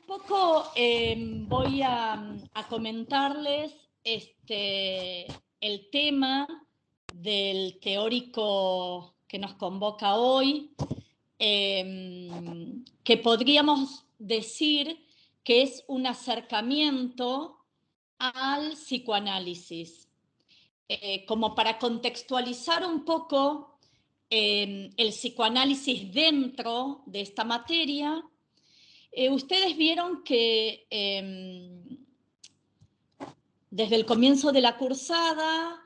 poco voy a comentarles el tema del teórico que nos convoca hoy, que podríamos decir que es un acercamiento al psicoanálisis. Como para contextualizar un poco el psicoanálisis dentro de esta materia. Ustedes vieron que desde el comienzo de la cursada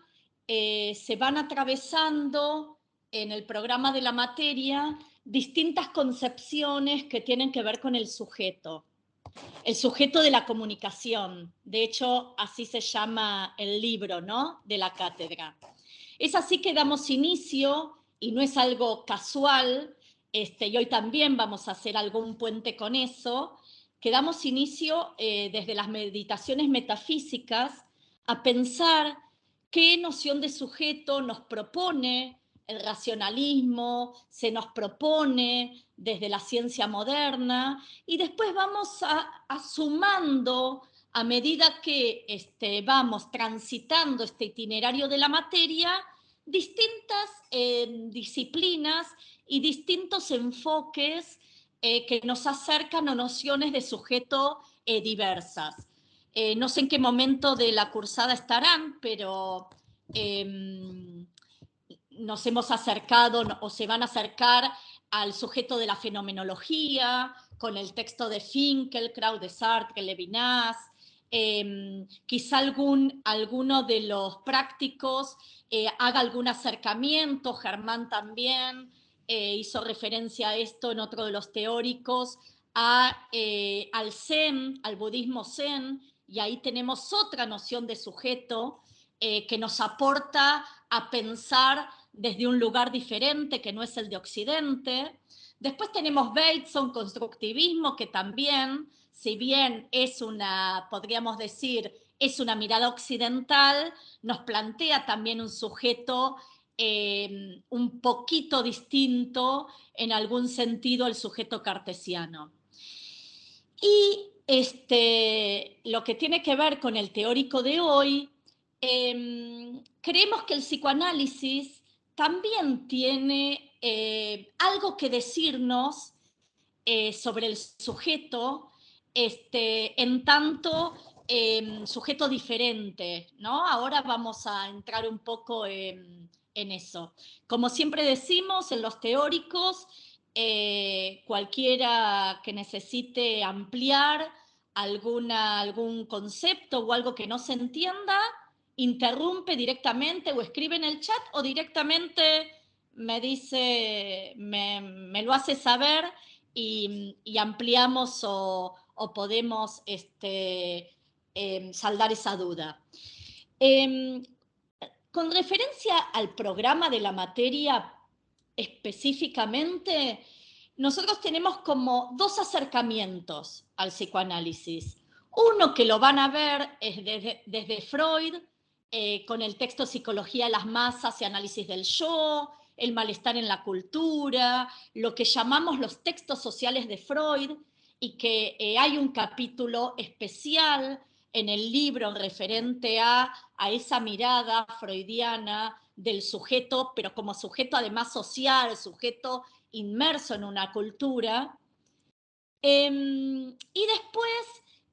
se van atravesando en el programa de la materia distintas concepciones que tienen que ver con el sujeto de la comunicación. De hecho, así se llama el libro, ¿no?, de la cátedra. Es así que damos inicio, y no es algo casual, y hoy también vamos a hacer algún puente con eso, que damos inicio desde las meditaciones metafísicas a pensar qué noción de sujeto nos propone el racionalismo, se nos propone desde la ciencia moderna, y después vamos sumando a medida que vamos transitando este itinerario de la materia, distintas disciplinas y distintos enfoques que nos acercan a nociones de sujeto diversas. No sé en qué momento de la cursada estarán, pero nos hemos acercado o se van a acercar al sujeto de la fenomenología, con el texto de Finkielkraut, de Sartre, Levinas. Quizá alguno de los prácticos haga algún acercamiento. Germán también hizo referencia a esto en otro de los teóricos, al Zen, al budismo Zen, y ahí tenemos otra noción de sujeto que nos aporta a pensar desde un lugar diferente que no es el de Occidente. Después tenemos Bateson, constructivismo, que también, si bien es podríamos decir, es una mirada occidental, nos plantea también un sujeto un poquito distinto, en algún sentido, al sujeto cartesiano. Y lo que tiene que ver con el teórico de hoy, creemos que el psicoanálisis también tiene algo que decirnos sobre el sujeto, en tanto sujeto diferente, ¿no? Ahora vamos a entrar un poco en eso. Como siempre decimos en los teóricos, cualquiera que necesite ampliar algún concepto o algo que no se entienda, interrumpe directamente o escribe en el chat o directamente me dice, me lo hace saber y ampliamos o podemos saldar esa duda. Con referencia al programa de la materia específicamente, nosotros tenemos como dos acercamientos al psicoanálisis. Uno que lo van a ver es desde Freud, con el texto Psicología de las masas y análisis del yo, el malestar en la cultura, lo que llamamos los textos sociales de Freud, y que hay un capítulo especial en el libro referente a esa mirada freudiana del sujeto, pero como sujeto además social, sujeto inmerso en una cultura. Y después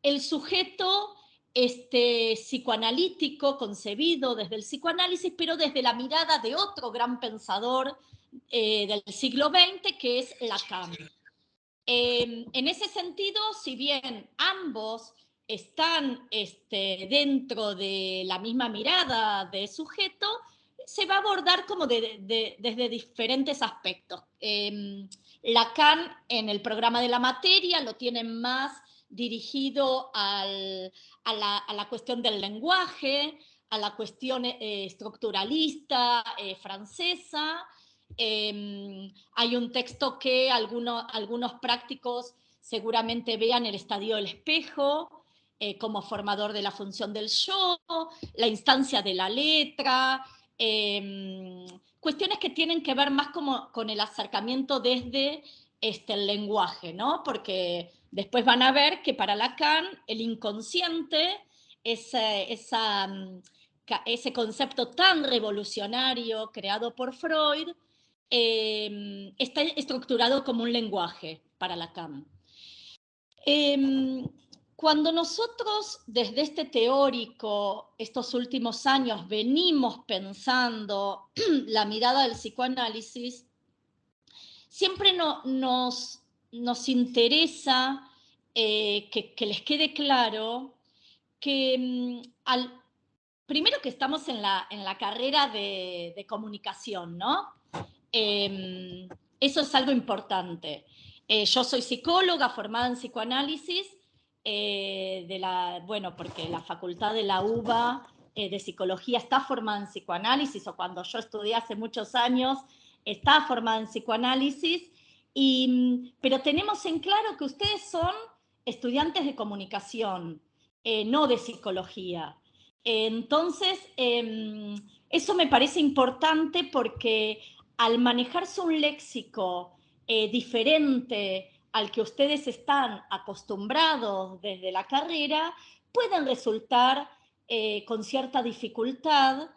el sujeto psicoanalítico, concebido desde el psicoanálisis, pero desde la mirada de otro gran pensador del siglo XX, que es Lacan. En ese sentido, si bien ambos están dentro de la misma mirada de sujeto, se va a abordar como desde diferentes aspectos. Lacan, en el programa de la materia, lo tiene más dirigido a la cuestión del lenguaje, a la cuestión estructuralista francesa. Hay un texto que algunos prácticos seguramente vean, el estadio del espejo, como formador de la función del yo, la instancia de la letra, cuestiones que tienen que ver más como con el acercamiento desde el lenguaje, ¿no? Porque después van a ver que para Lacan el inconsciente, ese concepto tan revolucionario creado por Freud, está estructurado como un lenguaje para Lacan. Cuando nosotros desde este teórico, estos últimos años, venimos pensando la mirada del psicoanálisis, siempre nos interesa que les quede claro que primero que estamos en la carrera de comunicación, ¿no? Eso es algo importante. Yo soy psicóloga formada en psicoanálisis, porque la facultad de la UBA de psicología está formada en psicoanálisis, o cuando yo estudié hace muchos años, está formada en psicoanálisis, pero tenemos en claro que ustedes son estudiantes de comunicación, no de psicología. Entonces, eso me parece importante porque al manejarse un léxico diferente al que ustedes están acostumbrados desde la carrera, pueden resultar con cierta dificultad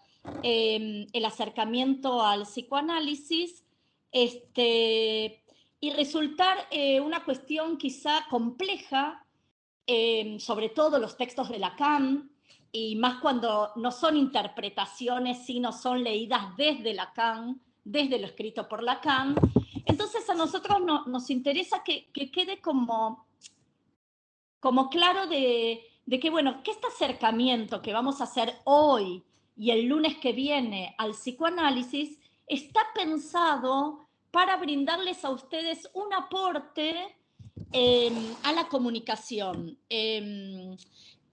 el acercamiento al psicoanálisis y resultar una cuestión quizá compleja, sobre todo los textos de Lacan, y más cuando no son interpretaciones, sino son leídas desde Lacan, desde lo escrito por Lacan. Entonces a nosotros nos interesa que quede como claro de que, bueno, que este acercamiento que vamos a hacer hoy y el lunes que viene al psicoanálisis está pensado para brindarles a ustedes un aporte a la comunicación.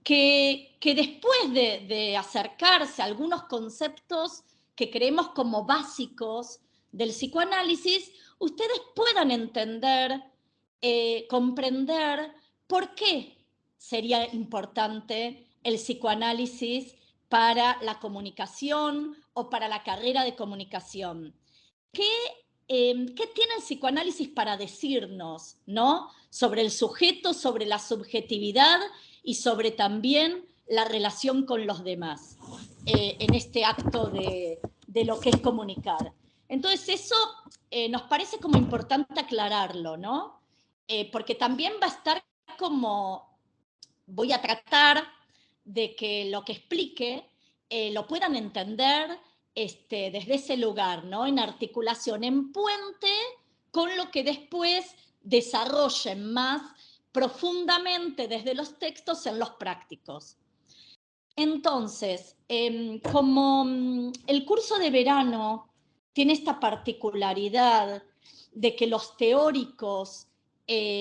Que después de acercarse a algunos conceptos que creemos como básicos del psicoanálisis, ustedes puedan entender, comprender por qué sería importante el psicoanálisis para la comunicación o para la carrera de comunicación. ¿Qué tiene el psicoanálisis para decirnos, ¿no? Sobre el sujeto, sobre la subjetividad y sobre también la relación con los demás en este acto de lo que es comunicar. Entonces eso nos parece como importante aclararlo, ¿no? Porque también va a estar como, voy a tratar de que lo que explique lo puedan entender desde ese lugar, ¿no? En articulación, en puente con lo que después desarrollen más profundamente desde los textos en los prácticos. Entonces, como el curso de verano tiene esta particularidad de que los teóricos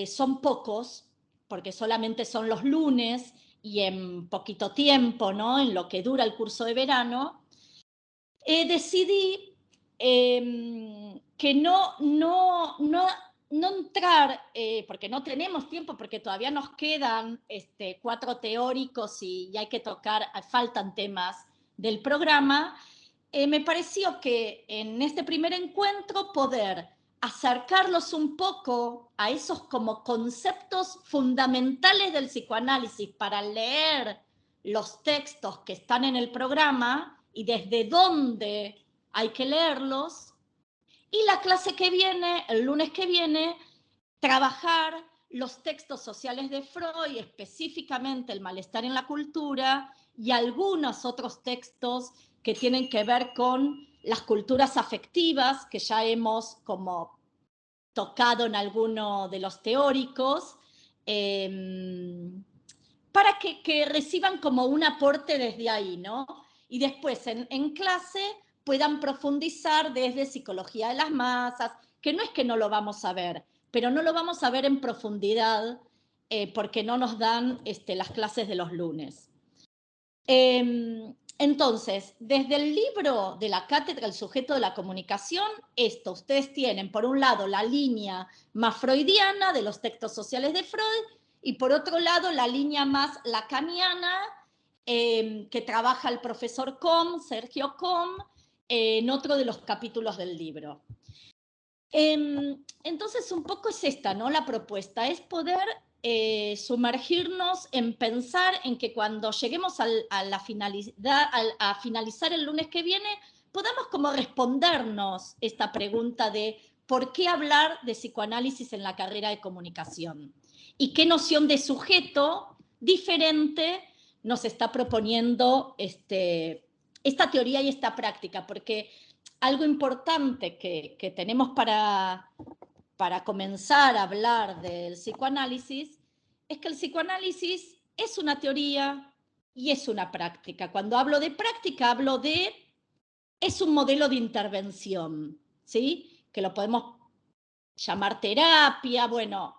son pocos, porque solamente son los lunes y en poquito tiempo, ¿no? En lo que dura el curso de verano, decidí que no entrar, porque no tenemos tiempo, porque todavía nos quedan 4 teóricos y hay que tocar, faltan temas del programa. Me pareció que en este primer encuentro poder acercarlos un poco a esos como conceptos fundamentales del psicoanálisis para leer los textos que están en el programa y desde dónde hay que leerlos. Y la clase que viene, el lunes que viene, trabajar los textos sociales de Freud, específicamente el malestar en la cultura y algunos otros textos que tienen que ver con las culturas afectivas, que ya hemos como tocado en alguno de los teóricos, para que reciban como un aporte desde ahí, ¿no? Y después en clase puedan profundizar desde psicología de las masas, que no es que no lo vamos a ver, pero no lo vamos a ver en profundidad porque no nos dan las clases de los lunes. Entonces, desde el libro de la cátedra El sujeto de la comunicación, ustedes tienen, por un lado, la línea más freudiana de los textos sociales de Freud, y por otro lado, la línea más lacaniana que trabaja el profesor Combe, Sergio Combe, en otro de los capítulos del libro. Entonces, un poco es esta, ¿no? La propuesta es poder sumergirnos en pensar en que cuando lleguemos a finalizar el lunes que viene, podamos como respondernos esta pregunta de ¿por qué hablar de psicoanálisis en la carrera de comunicación? ¿Y qué noción de sujeto diferente nos está proponiendo esta teoría y esta práctica? Porque algo importante que tenemos para comenzar a hablar del psicoanálisis es que el psicoanálisis es una teoría y es una práctica. Cuando hablo de práctica, hablo de es un modelo de intervención, ¿sí? Que lo podemos llamar terapia, bueno,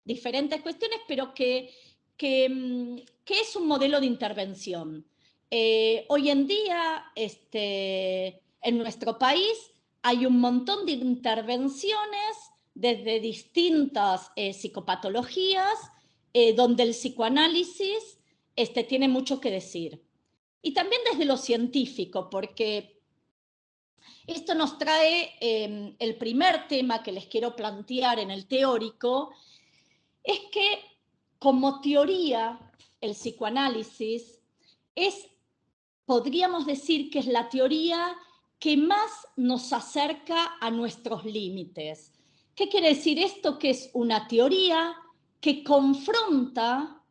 diferentes cuestiones, pero que es un modelo de intervención. Hoy en día, en nuestro país, hay un montón de intervenciones desde distintas psicopatologías, donde el psicoanálisis tiene mucho que decir. Y también desde lo científico, porque esto nos trae el primer tema que les quiero plantear en el teórico, es que como teoría, el psicoanálisis podríamos decir que es la teoría que más nos acerca a nuestros límites. ¿Qué quiere decir esto? Que es una teoría que confronta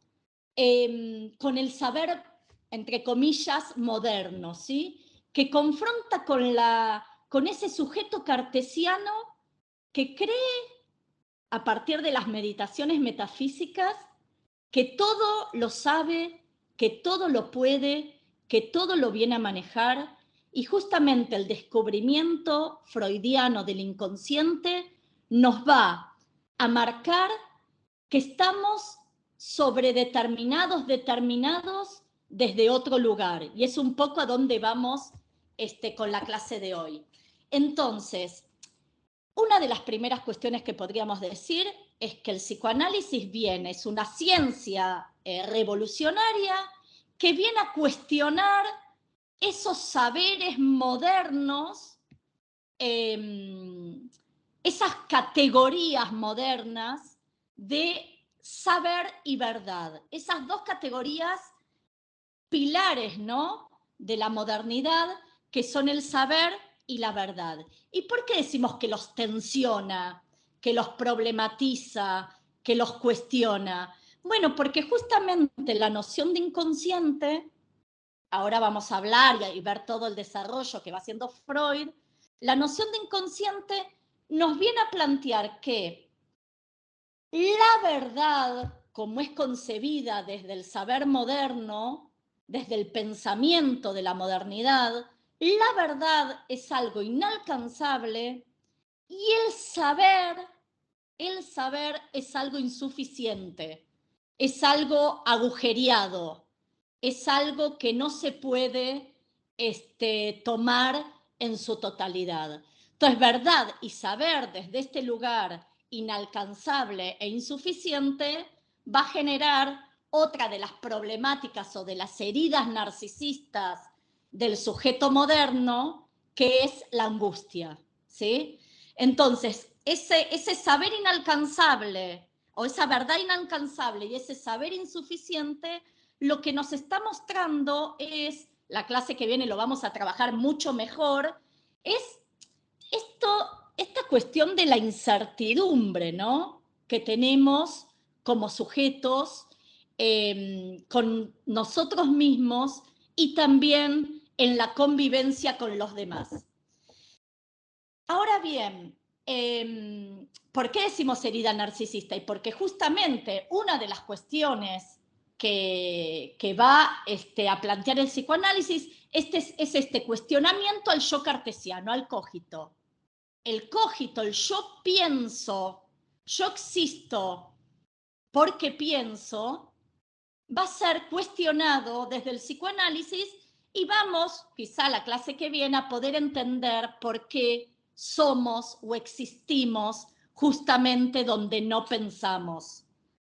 con el saber, entre comillas, moderno, ¿sí? Que confronta con ese sujeto cartesiano que cree, a partir de las meditaciones metafísicas, que todo lo sabe, que todo lo puede, que todo lo viene a manejar, y justamente el descubrimiento freudiano del inconsciente nos va a marcar que estamos determinados desde otro lugar, y es un poco a dónde vamos con la clase de hoy. Entonces, una de las primeras cuestiones que podríamos decir es que el psicoanálisis es una ciencia revolucionaria que viene a cuestionar esos saberes modernos, esas categorías modernas de saber y verdad. Esas dos categorías pilares, ¿no?, de la modernidad, que son el saber y la verdad. ¿Y por qué decimos que los tensiona, que los problematiza, que los cuestiona? Bueno, porque justamente la noción de inconsciente, ahora vamos a hablar y ver todo el desarrollo que va haciendo Freud, la noción de inconsciente nos viene a plantear que la verdad, como es concebida desde el saber moderno, desde el pensamiento de la modernidad, la verdad es algo inalcanzable y el saber es algo insuficiente, es algo agujereado, es algo que no se puede tomar en su totalidad. Entonces, verdad y saber desde este lugar inalcanzable e insuficiente va a generar otra de las problemáticas o de las heridas narcisistas del sujeto moderno, que es la angustia, ¿sí? Entonces, ese saber inalcanzable o esa verdad inalcanzable y ese saber insuficiente, lo que nos está mostrando es, la clase que viene lo vamos a trabajar mucho mejor, es esta cuestión de la incertidumbre, ¿no?, que tenemos como sujetos con nosotros mismos y también en la convivencia con los demás. Ahora bien, ¿por qué decimos herida narcisista? Y porque justamente una de las cuestiones que va a plantear el psicoanálisis es este cuestionamiento al yo cartesiano, al cogito. El cogito, el yo pienso, yo existo porque pienso, va a ser cuestionado desde el psicoanálisis y vamos, quizá la clase que viene, a poder entender por qué somos o existimos justamente donde no pensamos,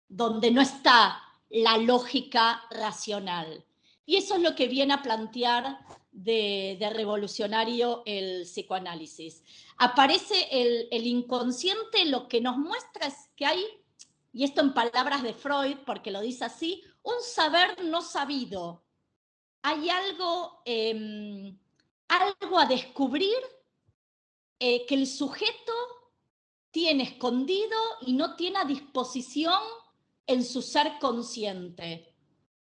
donde no está la lógica racional. Y eso es lo que viene a plantear de revolucionario el psicoanálisis. Aparece el inconsciente, lo que nos muestra es que hay, y esto en palabras de Freud, porque lo dice así, un saber no sabido. Hay algo, algo a descubrir que el sujeto tiene escondido y no tiene a disposición en su ser consciente.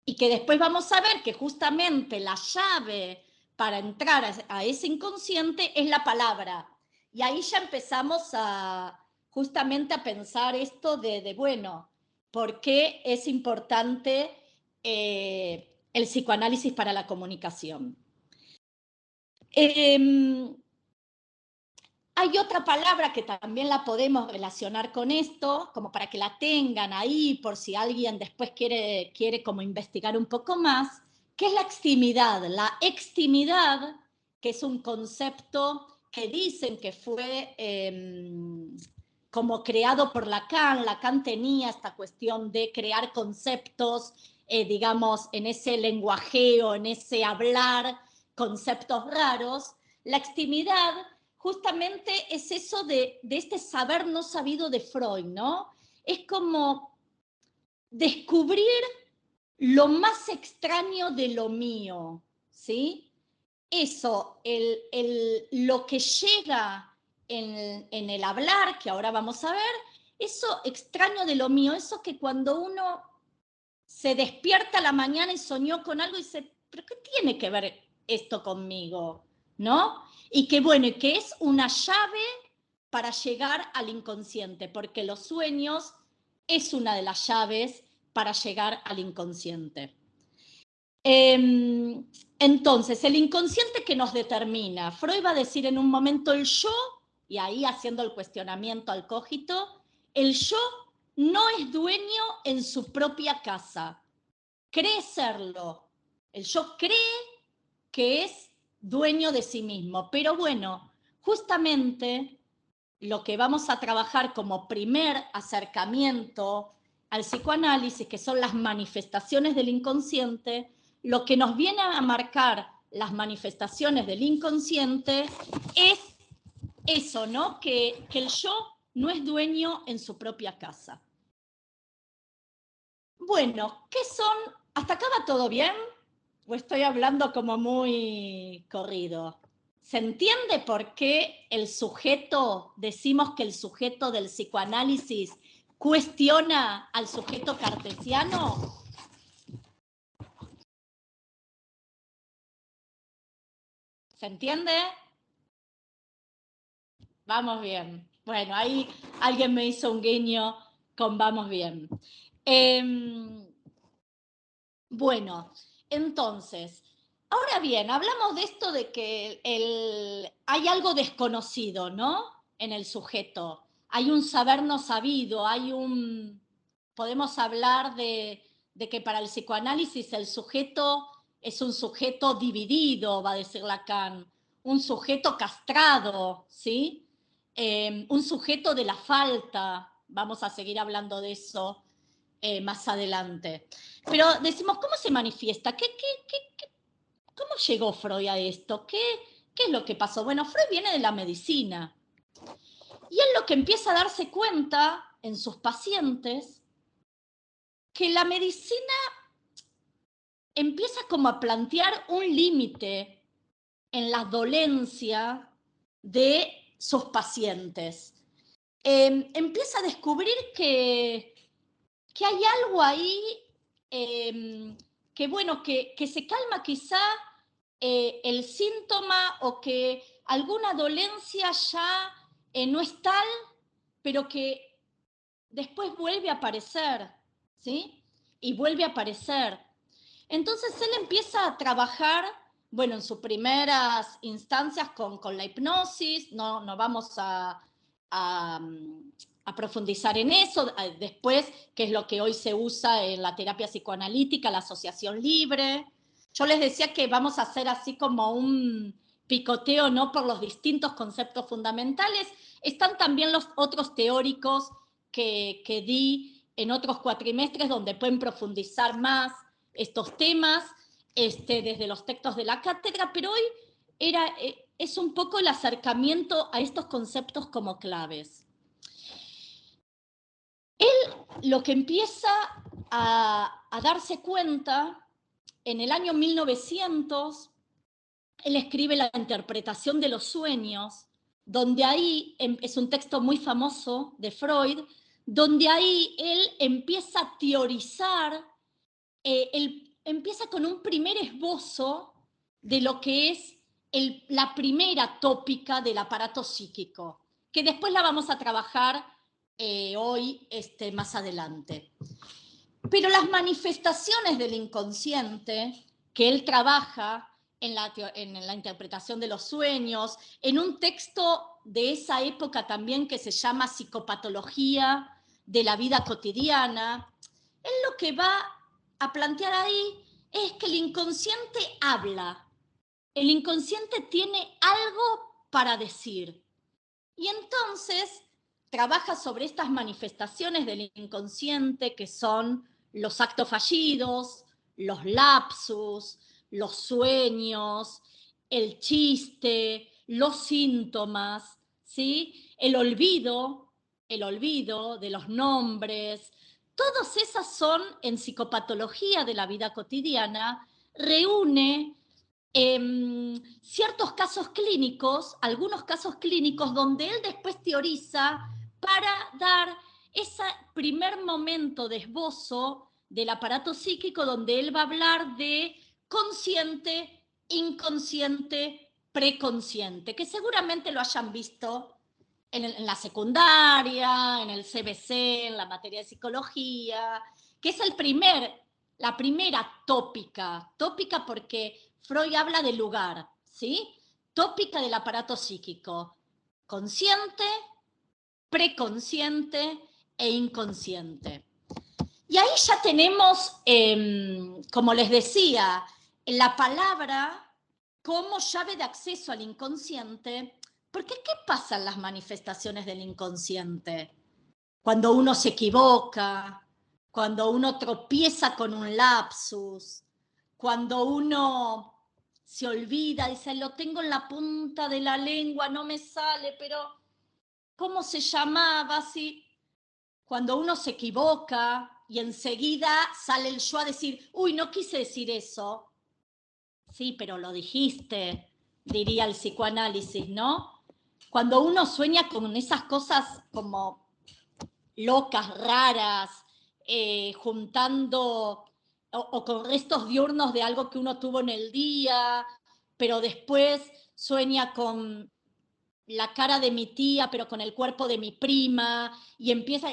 Y que después vamos a ver que justamente la llave para entrar a ese inconsciente es la palabra. Y ahí ya empezamos justamente a pensar esto de bueno, ¿por qué es importante el psicoanálisis para la comunicación? Hay otra palabra que también la podemos relacionar con esto, como para que la tengan ahí, por si alguien después quiere como investigar un poco más, que es la extimidad. La extimidad, que es un concepto que dicen que fue como creado por Lacan. Lacan tenía esta cuestión de crear conceptos, digamos, en ese lenguajeo, en ese hablar, conceptos raros. La extimidad justamente es eso de este saber no sabido de Freud, ¿no? Es como descubrir lo más extraño de lo mío, ¿sí? Eso, lo que llega en el hablar, que ahora vamos a ver, eso extraño de lo mío, eso que cuando uno se despierta a la mañana y soñó con algo y dice, ¿pero qué tiene que ver esto conmigo? ¿No? Y que bueno, y que es una llave para llegar al inconsciente, porque los sueños es una de las llaves para llegar al inconsciente. Entonces, el inconsciente que nos determina, Freud va a decir en un momento el yo, y ahí haciendo el cuestionamiento al cogito, el yo no es dueño en su propia casa, cree serlo. El yo cree que es dueño de sí mismo, pero bueno, justamente lo que vamos a trabajar como primer acercamiento al psicoanálisis, que son las manifestaciones del inconsciente, lo que nos viene a marcar las manifestaciones del inconsciente es eso, ¿no? Que el yo no es dueño en su propia casa. Bueno, ¿qué son? ¿Hasta acá va todo bien? ¿O estoy hablando como muy corrido? ¿Se entiende por qué el sujeto, decimos que el sujeto del psicoanálisis cuestiona al sujeto cartesiano? ¿Se entiende? Vamos bien. Bueno, ahí alguien me hizo un guiño con vamos bien. Bueno, entonces, ahora bien, hablamos de esto de que hay algo desconocido, ¿no? En el sujeto. Hay un saber no sabido, podemos hablar de que para el psicoanálisis el sujeto es un sujeto dividido, va a decir Lacan, un sujeto castrado, ¿sí? Un sujeto de la falta, vamos a seguir hablando de eso más adelante. Pero decimos, ¿cómo se manifiesta? ¿Cómo llegó Freud a esto? ¿Qué es lo que pasó? Bueno, Freud viene de la medicina. Y él lo que empieza a darse cuenta en sus pacientes, que la medicina empieza como a plantear un límite en la dolencia de sus pacientes. Empieza a descubrir que hay algo ahí que, bueno, que se calma quizá el síntoma o que alguna dolencia ya no es tal, pero que después vuelve a aparecer, ¿sí? Y vuelve a aparecer. Entonces él empieza a trabajar, bueno, en sus primeras instancias con la hipnosis, no vamos a profundizar en eso, después, que es lo que hoy se usa en la terapia psicoanalítica, la asociación libre. Yo les decía que vamos a hacer así como un picoteo, ¿no? Por los distintos conceptos fundamentales. Están también los otros teóricos que di en otros cuatrimestres donde pueden profundizar más estos temas. desde los textos de la cátedra, pero hoy es un poco el acercamiento a estos conceptos como claves. Él lo que empieza a darse cuenta en el año 1900, él escribe La interpretación de los sueños, donde ahí es un texto muy famoso de Freud, donde ahí él empieza a teorizar, empieza con un primer esbozo de lo que es la primera tópica del aparato psíquico, que después la vamos a trabajar hoy más adelante. Pero las manifestaciones del inconsciente que él trabaja en la interpretación de los sueños, en un texto de esa época también que se llama Psicopatología de la vida cotidiana, él lo que va a plantear ahí es que el inconsciente habla, el inconsciente tiene algo para decir. Y entonces trabaja sobre estas manifestaciones del inconsciente que son los actos fallidos, los lapsus, los sueños, el chiste, los síntomas, ¿sí? El olvido de los nombres. Todas esas son, en psicopatología de la vida cotidiana, reúne ciertos casos clínicos, algunos casos clínicos, donde él después teoriza para dar ese primer momento de esbozo del aparato psíquico, donde él va a hablar de consciente, inconsciente, preconsciente, que seguramente lo hayan visto en la secundaria, en el CBC, en la materia de psicología, que es la primera tópica porque Freud habla de lugar, ¿sí? Tópica del aparato psíquico, consciente, preconsciente e inconsciente. Y ahí ya tenemos, como les decía, la palabra como llave de acceso al inconsciente, porque ¿qué pasa en las manifestaciones del inconsciente? Cuando uno se equivoca, cuando uno tropieza con un lapsus, cuando uno se olvida, dice, lo tengo en la punta de la lengua, no me sale, pero ¿cómo se llamaba? Sí. Cuando uno se equivoca y enseguida sale el yo a decir, uy, no quise decir eso. Sí, pero lo dijiste, diría el psicoanálisis, ¿no? Cuando uno sueña con esas cosas como locas, raras, juntando o con restos diurnos de algo que uno tuvo en el día, pero después sueña con la cara de mi tía, pero con el cuerpo de mi prima, y empieza,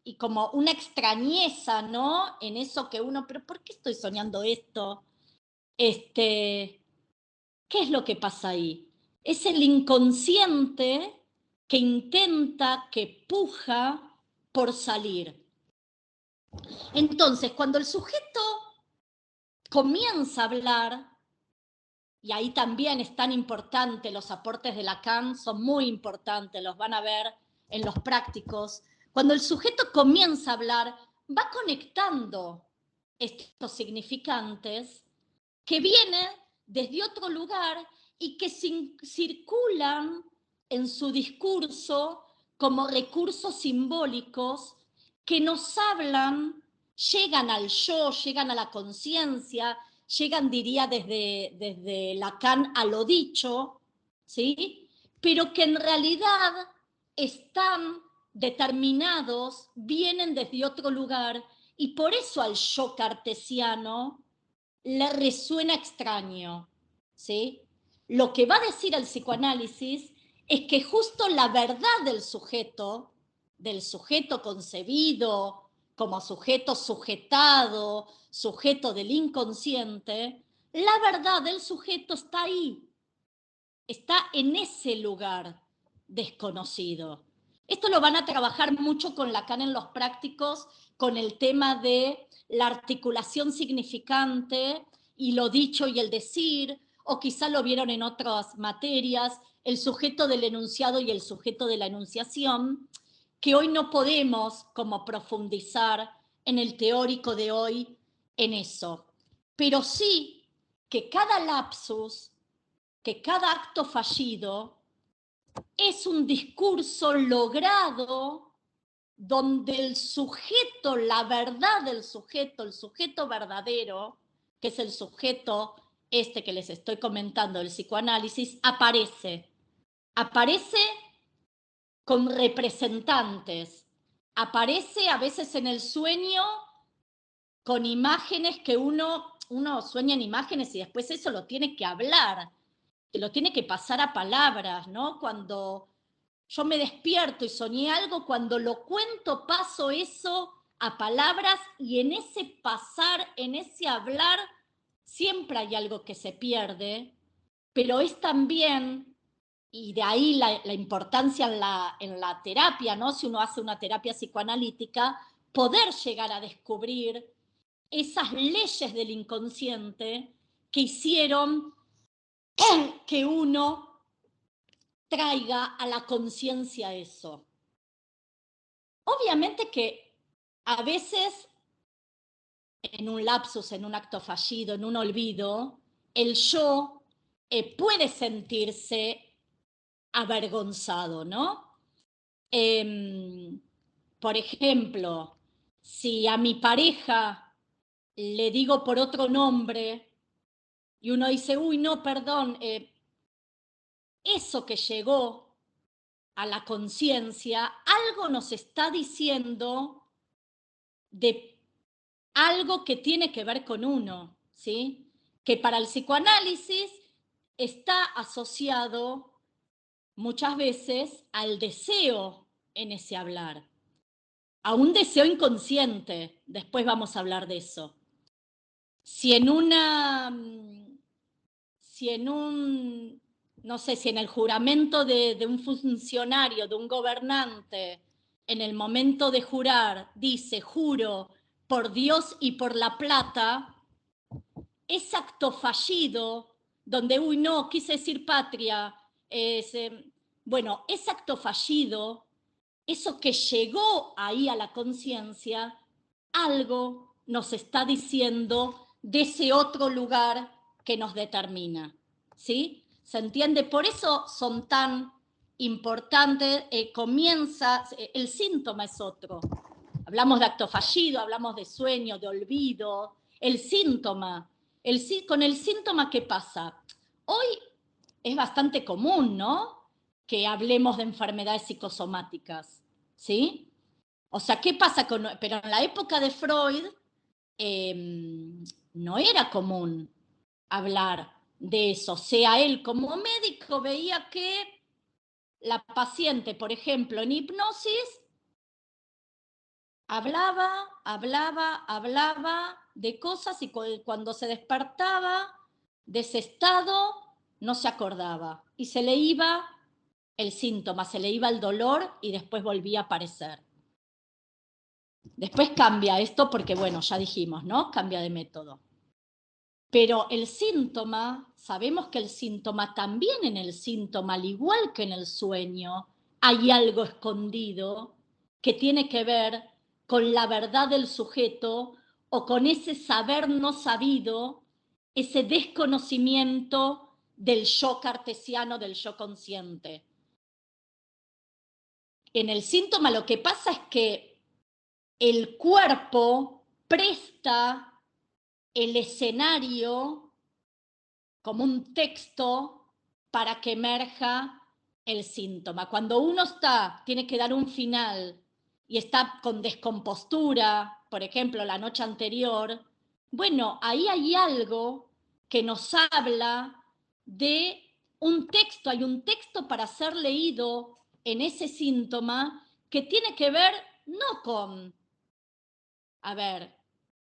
y como una extrañeza, ¿no? En eso que uno, pero ¿por qué estoy soñando esto? ¿Qué es lo que pasa ahí? Es el inconsciente que intenta, que puja por salir. Entonces, cuando el sujeto comienza a hablar, y ahí también es tan importante, los aportes de Lacan son muy importantes, los van a ver en los prácticos. Cuando el sujeto comienza a hablar, va conectando estos significantes que vienen desde otro lugar y que circulan en su discurso como recursos simbólicos que nos hablan, llegan al yo, llegan a la conciencia, llegan, diría, desde Lacan a lo dicho, ¿sí? Pero que en realidad están determinados, vienen desde otro lugar, y por eso al yo cartesiano le resuena extraño, ¿sí? Lo que va a decir el psicoanálisis es que justo la verdad del sujeto concebido como sujeto sujetado, sujeto del inconsciente, la verdad del sujeto está ahí, está en ese lugar desconocido. Esto lo van a trabajar mucho con Lacan en los prácticos, con el tema de la articulación significante y lo dicho y el decir, o quizá lo vieron en otras materias, el sujeto del enunciado y el sujeto de la enunciación, que hoy no podemos como profundizar en el teórico de hoy en eso. Pero sí que cada lapsus, que cada acto fallido es un discurso logrado donde el sujeto, la verdad del sujeto, el sujeto verdadero, que es el sujeto este que les estoy comentando, el psicoanálisis, aparece con representantes, aparece a veces en el sueño con imágenes que uno sueña en imágenes y después eso lo tiene que hablar, que lo tiene que pasar a palabras, ¿no? Cuando yo me despierto y soñé algo, cuando lo cuento paso eso a palabras y en ese pasar, en ese hablar, siempre hay algo que se pierde, pero es también, y de ahí la importancia en la terapia, ¿no? Si uno hace una terapia psicoanalítica, poder llegar a descubrir esas leyes del inconsciente que hicieron que uno traiga a la conciencia eso. Obviamente que a veces en un lapsus, en un acto fallido, en un olvido, el yo puede sentirse avergonzado, ¿no? Por ejemplo, si a mi pareja le digo por otro nombre y uno dice, uy, no, perdón, eso que llegó a la conciencia, algo nos está diciendo de algo que tiene que ver con uno, ¿sí? Que para el psicoanálisis está asociado muchas veces al deseo en ese hablar, a un deseo inconsciente. Después vamos a hablar de eso. Si en un, no sé, si en el juramento de un funcionario, de un gobernante, en el momento de jurar, dice, juro por Dios y por la plata, ese acto fallido, donde, uy, no, quise decir patria, bueno, ese acto fallido, eso que llegó ahí a la conciencia, algo nos está diciendo de ese otro lugar que nos determina, ¿sí? ¿Se entiende? Por eso son tan importantes, el síntoma es otro. Hablamos de acto fallido, hablamos de sueño, de olvido, el síntoma. Con el síntoma, ¿qué pasa? Hoy es bastante común, ¿no? Que hablemos de enfermedades psicosomáticas, ¿sí? O sea, ¿qué pasa con...? Pero en la época de Freud no era común hablar de eso. O sea, él como médico veía que la paciente, por ejemplo, en hipnosis, hablaba de cosas y cuando se despertaba de ese estado no se acordaba y se le iba el síntoma, se le iba el dolor y después volvía a aparecer. Después cambia esto porque, bueno, ya dijimos, ¿no? Cambia de método. Pero el síntoma, sabemos que el síntoma, también en el síntoma, al igual que en el sueño, hay algo escondido que tiene que ver con la verdad del sujeto o con ese saber no sabido, ese desconocimiento del yo cartesiano, del yo consciente. En el síntoma lo que pasa es que el cuerpo presta el escenario como un texto para que emerja el síntoma. Cuando uno tiene que dar un final y está con descompostura, por ejemplo, la noche anterior, bueno, ahí hay algo que nos habla de un texto, hay un texto para ser leído en ese síntoma que tiene que ver no con, a ver,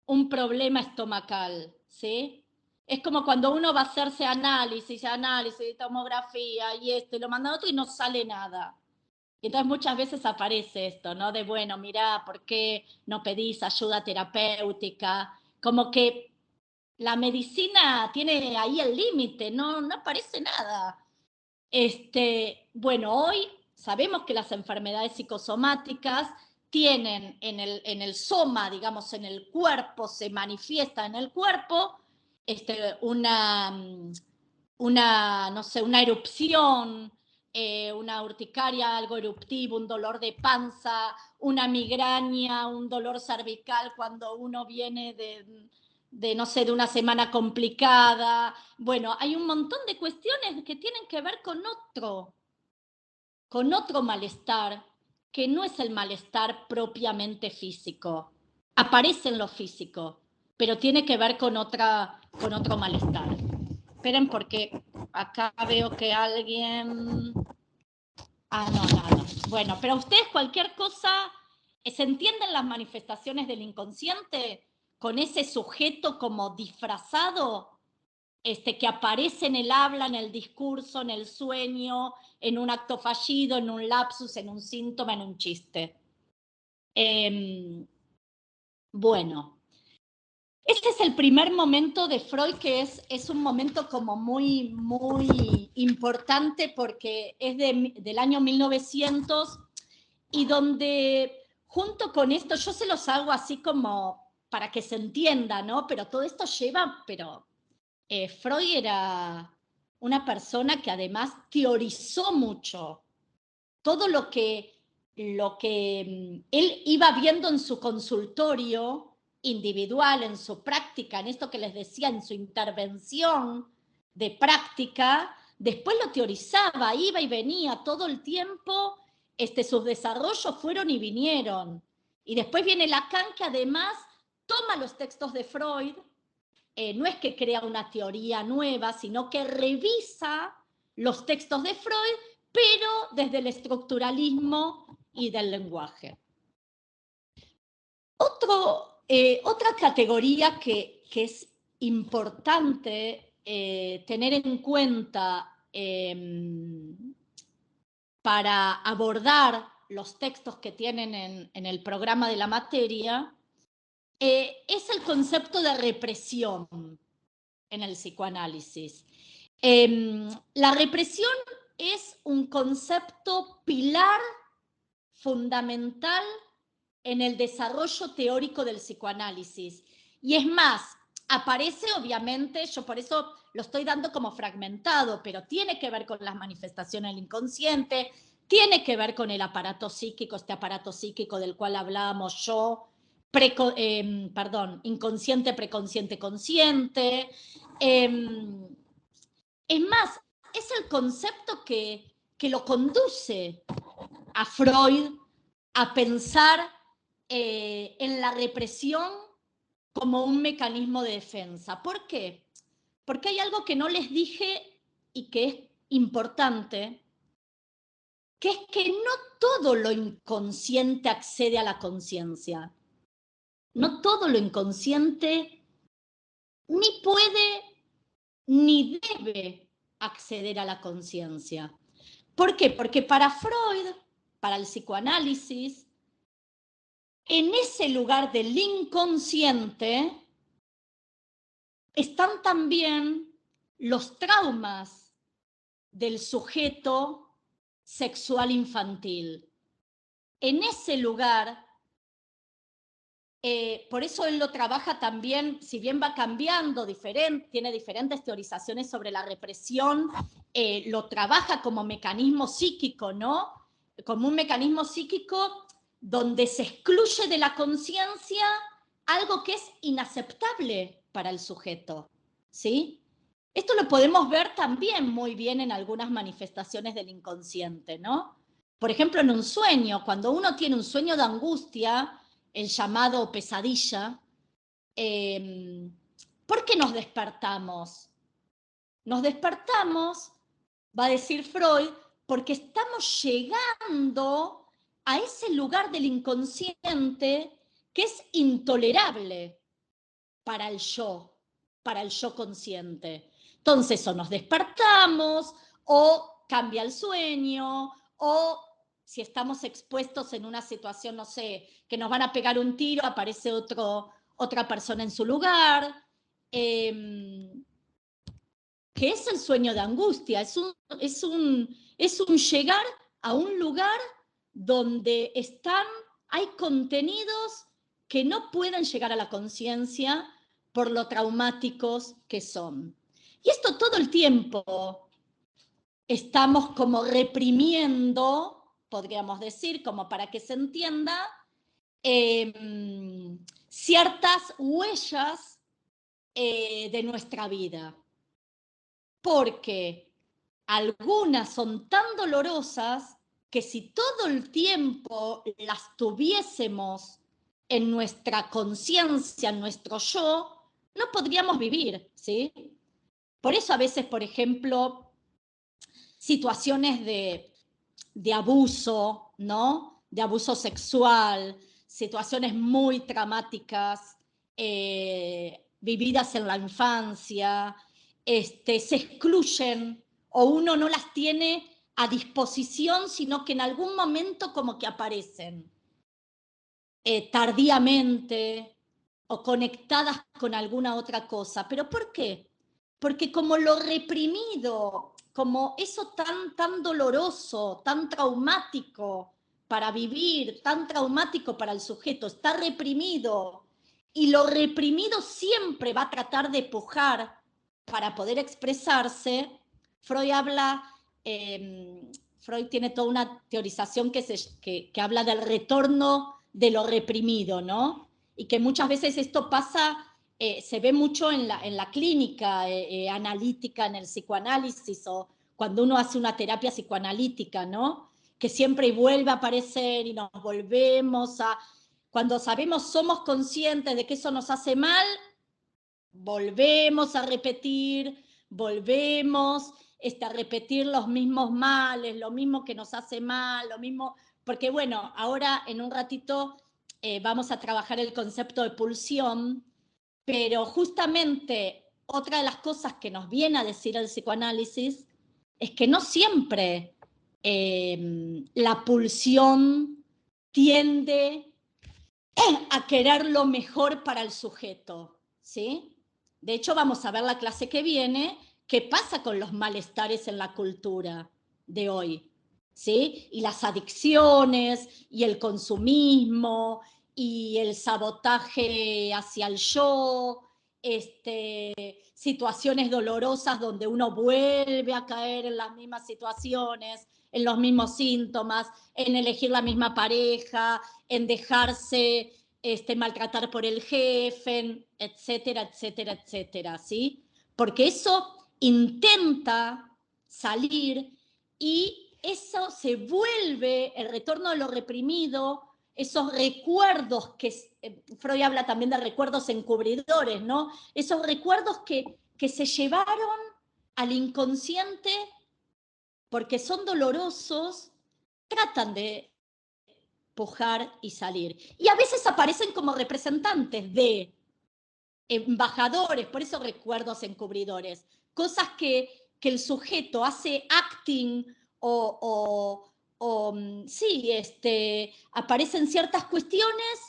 un problema estomacal, ¿sí? Es como cuando uno va a hacerse análisis, tomografía y lo manda a otro y no sale nada. Y entonces muchas veces aparece esto, ¿no? De, bueno, mirá, ¿por qué no pedís ayuda terapéutica? Como que la medicina tiene ahí el límite, no aparece nada. Bueno, hoy sabemos que las enfermedades psicosomáticas tienen en el soma, digamos, en el cuerpo, se manifiesta en el cuerpo, no sé, una erupción, una urticaria, algo eruptivo, un dolor de panza, una migraña, un dolor cervical cuando uno viene no sé, de una semana complicada. Bueno, hay un montón de cuestiones que tienen que ver con otro malestar, que no es el malestar propiamente físico. Aparece en lo físico, pero tiene que ver con otro malestar. Esperen porque acá veo que alguien... Ah, no, nada. Bueno, pero ustedes cualquier cosa, ¿se entienden las manifestaciones del inconsciente con ese sujeto como disfrazado? Que aparece en el habla, en el discurso, en el sueño, en un acto fallido, en un lapsus, en un síntoma, en un chiste. Bueno, este es el primer momento de Freud, que es un momento como muy, muy importante porque es del año 1900 y donde junto con esto, yo se los hago así como para que se entienda, ¿no? Pero todo esto lleva, Freud era una persona que además teorizó mucho. Todo lo que él iba viendo en su consultorio individual, en su práctica, en esto que les decía, en su intervención de práctica, después lo teorizaba, iba y venía todo el tiempo, sus desarrollos fueron y vinieron. Y después viene Lacan, que además toma los textos de Freud, no es que crea una teoría nueva, sino que revisa los textos de Freud, pero desde el estructuralismo y del lenguaje. Otra categoría que es importante tener en cuenta para abordar los textos que tienen en el programa de la materia es el concepto de represión en el psicoanálisis. La represión es un concepto pilar fundamental en el desarrollo teórico del psicoanálisis. Y es más, aparece obviamente, yo por eso lo estoy dando como fragmentado, pero tiene que ver con las manifestaciones del inconsciente, tiene que ver con el aparato psíquico, este aparato psíquico del cual hablábamos yo, inconsciente, preconsciente, consciente. Es más, es el concepto que lo conduce a Freud a pensar en la represión como un mecanismo de defensa. ¿Por qué? Porque hay algo que no les dije y que es importante, que es que no todo lo inconsciente accede a la conciencia. No todo lo inconsciente ni puede ni debe acceder a la conciencia. ¿Por qué? Porque para Freud, para el psicoanálisis, en ese lugar del inconsciente están también los traumas del sujeto sexual infantil. En ese lugar, por eso él lo trabaja también, si bien va cambiando, tiene diferentes teorizaciones sobre la represión, lo trabaja como mecanismo psíquico, ¿no? Como un mecanismo psíquico donde se excluye de la conciencia algo que es inaceptable para el sujeto, ¿sí? Esto lo podemos ver también muy bien en algunas manifestaciones del inconsciente, ¿no? Por ejemplo, en un sueño, cuando uno tiene un sueño de angustia, el llamado pesadilla, ¿por qué nos despertamos? Nos despertamos, va a decir Freud, porque estamos llegando a ese lugar del inconsciente que es intolerable para el yo consciente. Entonces, o nos despertamos, o cambia el sueño, o si estamos expuestos en una situación, no sé, que nos van a pegar un tiro, aparece otra persona en su lugar. Que es el sueño de angustia, es un llegar a un lugar donde hay contenidos que no pueden llegar a la conciencia por lo traumáticos que son. Y esto todo el tiempo estamos como reprimiendo, podríamos decir, como para que se entienda, ciertas huellas de nuestra vida. Porque algunas son tan dolorosas que si todo el tiempo las tuviésemos en nuestra conciencia, en nuestro yo, no podríamos vivir, ¿sí? Por eso a veces, por ejemplo, situaciones de abuso, ¿no? De abuso sexual, situaciones muy traumáticas, vividas en la infancia, se excluyen o uno no las tiene a disposición, sino que en algún momento como que aparecen tardíamente o conectadas con alguna otra cosa. ¿Pero por qué? Porque como lo reprimido, como eso tan doloroso, tan traumático para vivir, tan traumático para el sujeto, está reprimido, y lo reprimido siempre va a tratar de pujar para poder expresarse. Freud habla, Freud tiene toda una teorización que habla del retorno de lo reprimido, ¿no? Y que muchas veces esto pasa, se ve mucho en la clínica analítica, en el psicoanálisis, o cuando uno hace una terapia psicoanalítica, ¿no? Que siempre vuelve a aparecer y nos volvemos a... Cuando sabemos, somos conscientes de que eso nos hace mal, volvemos a repetir, volvemos a repetir los mismos males, lo mismo que nos hace mal, lo mismo, porque bueno, ahora en un ratito vamos a trabajar el concepto de pulsión, pero justamente otra de las cosas que nos viene a decir el psicoanálisis es que no siempre la pulsión tiende a querer lo mejor para el sujeto, ¿sí? De hecho, vamos a ver la clase que viene qué pasa con los malestares en la cultura de hoy, ¿sí? Y las adicciones, y el consumismo, y el sabotaje hacia el yo, situaciones dolorosas donde uno vuelve a caer en las mismas situaciones, en los mismos síntomas, en elegir la misma pareja, en dejarse maltratar por el jefe, etcétera, etcétera, etcétera, ¿sí? Porque eso intenta salir y eso se vuelve el retorno de lo reprimido, esos recuerdos que Freud habla también de recuerdos encubridores, ¿no? Esos recuerdos que se llevaron al inconsciente porque son dolorosos, tratan de pujar y salir. Y a veces aparecen como representantes de embajadores, por eso recuerdos encubridores, cosas que el sujeto hace acting sí, aparecen ciertas cuestiones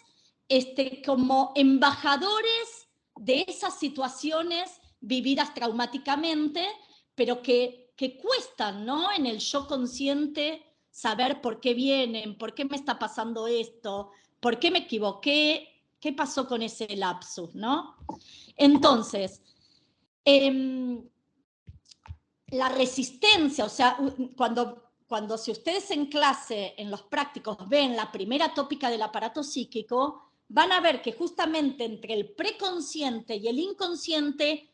como embajadores de esas situaciones vividas traumáticamente, pero que cuestan, ¿no? En el yo consciente saber por qué vienen, por qué me está pasando esto, por qué me equivoqué, qué pasó con ese lapsus, ¿no? Entonces, la resistencia, o sea, cuando si ustedes en clase, en los prácticos, ven la primera tópica del aparato psíquico, van a ver que justamente entre el preconsciente y el inconsciente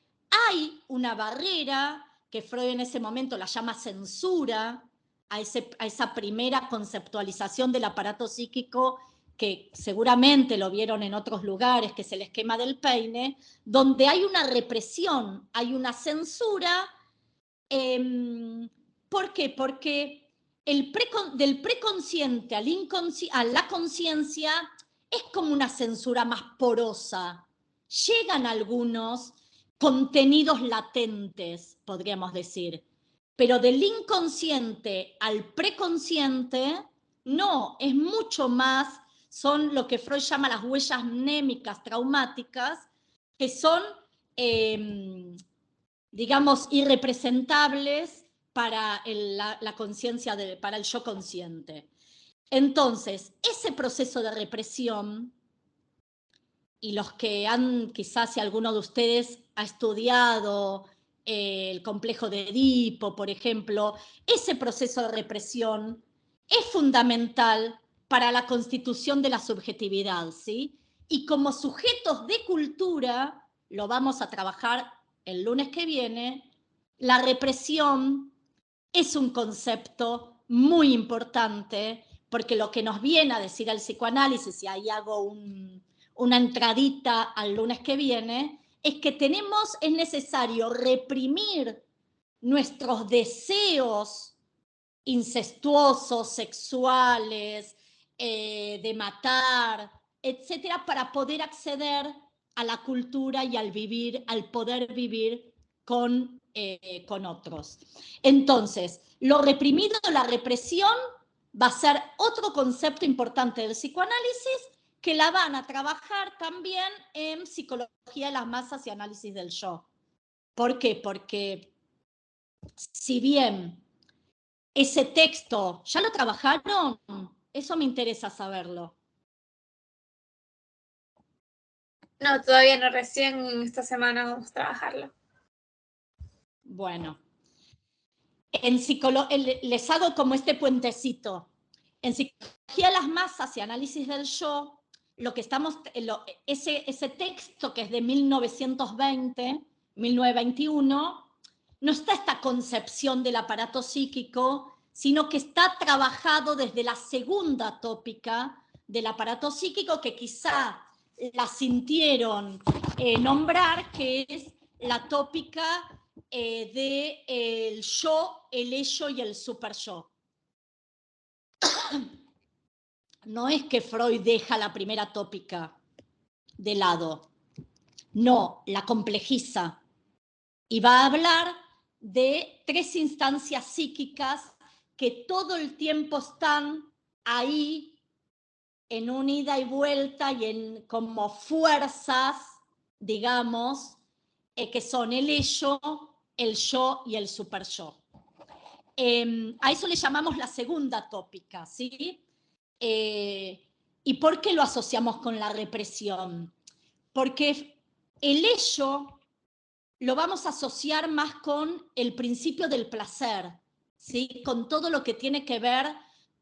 hay una barrera que Freud en ese momento la llama censura a esa primera conceptualización del aparato psíquico, que seguramente lo vieron en otros lugares, que es el esquema del peine, donde hay una represión, hay una censura. ¿Por qué? Porque del preconsciente a la conciencia es como una censura más porosa. Llegan algunos contenidos latentes, podríamos decir, pero del inconsciente al preconsciente, no, es mucho más, son lo que Freud llama las huellas mnémicas traumáticas, que son digamos, irrepresentables para la conciencia, para el yo consciente. Entonces, ese proceso de represión y los que han, quizás si alguno de ustedes ha estudiado el complejo de Edipo, por ejemplo, ese proceso de represión es fundamental para la constitución de la subjetividad, ¿sí? Y como sujetos de cultura, lo vamos a trabajar el lunes que viene, la represión es un concepto muy importante, porque lo que nos viene a decir el psicoanálisis, y ahí hago una entradita al lunes que viene, es que es necesario reprimir nuestros deseos incestuosos, sexuales, de matar, etcétera, para poder acceder a la cultura y al poder vivir con otros. Entonces, lo reprimido, la represión, va a ser otro concepto importante del psicoanálisis que la van a trabajar también en psicología de las masas y análisis del yo. ¿Por qué? Porque si bien ese texto, ¿ya lo trabajaron? Eso me interesa saberlo. No, todavía no, recién esta semana vamos a trabajarlo. Bueno, les hago como este puentecito. En psicología de las masas y análisis del yo, lo que estamos, ese texto que es de 1920, 1921, no está esta concepción del aparato psíquico, sino que está trabajado desde la segunda tópica del aparato psíquico, que quizá la sintieron nombrar, que es la tópica del yo, el ello y el super yo. No es que Freud deja la primera tópica de lado, no, la complejiza y va a hablar de tres instancias psíquicas que todo el tiempo están ahí en un ida y vuelta y en como fuerzas, digamos, que son el ello, el yo y el super yo. A eso le llamamos la segunda tópica, ¿sí? ¿Y por qué lo asociamos con la represión? Porque el ello lo vamos a asociar más con el principio del placer, ¿sí? Con todo lo que tiene que ver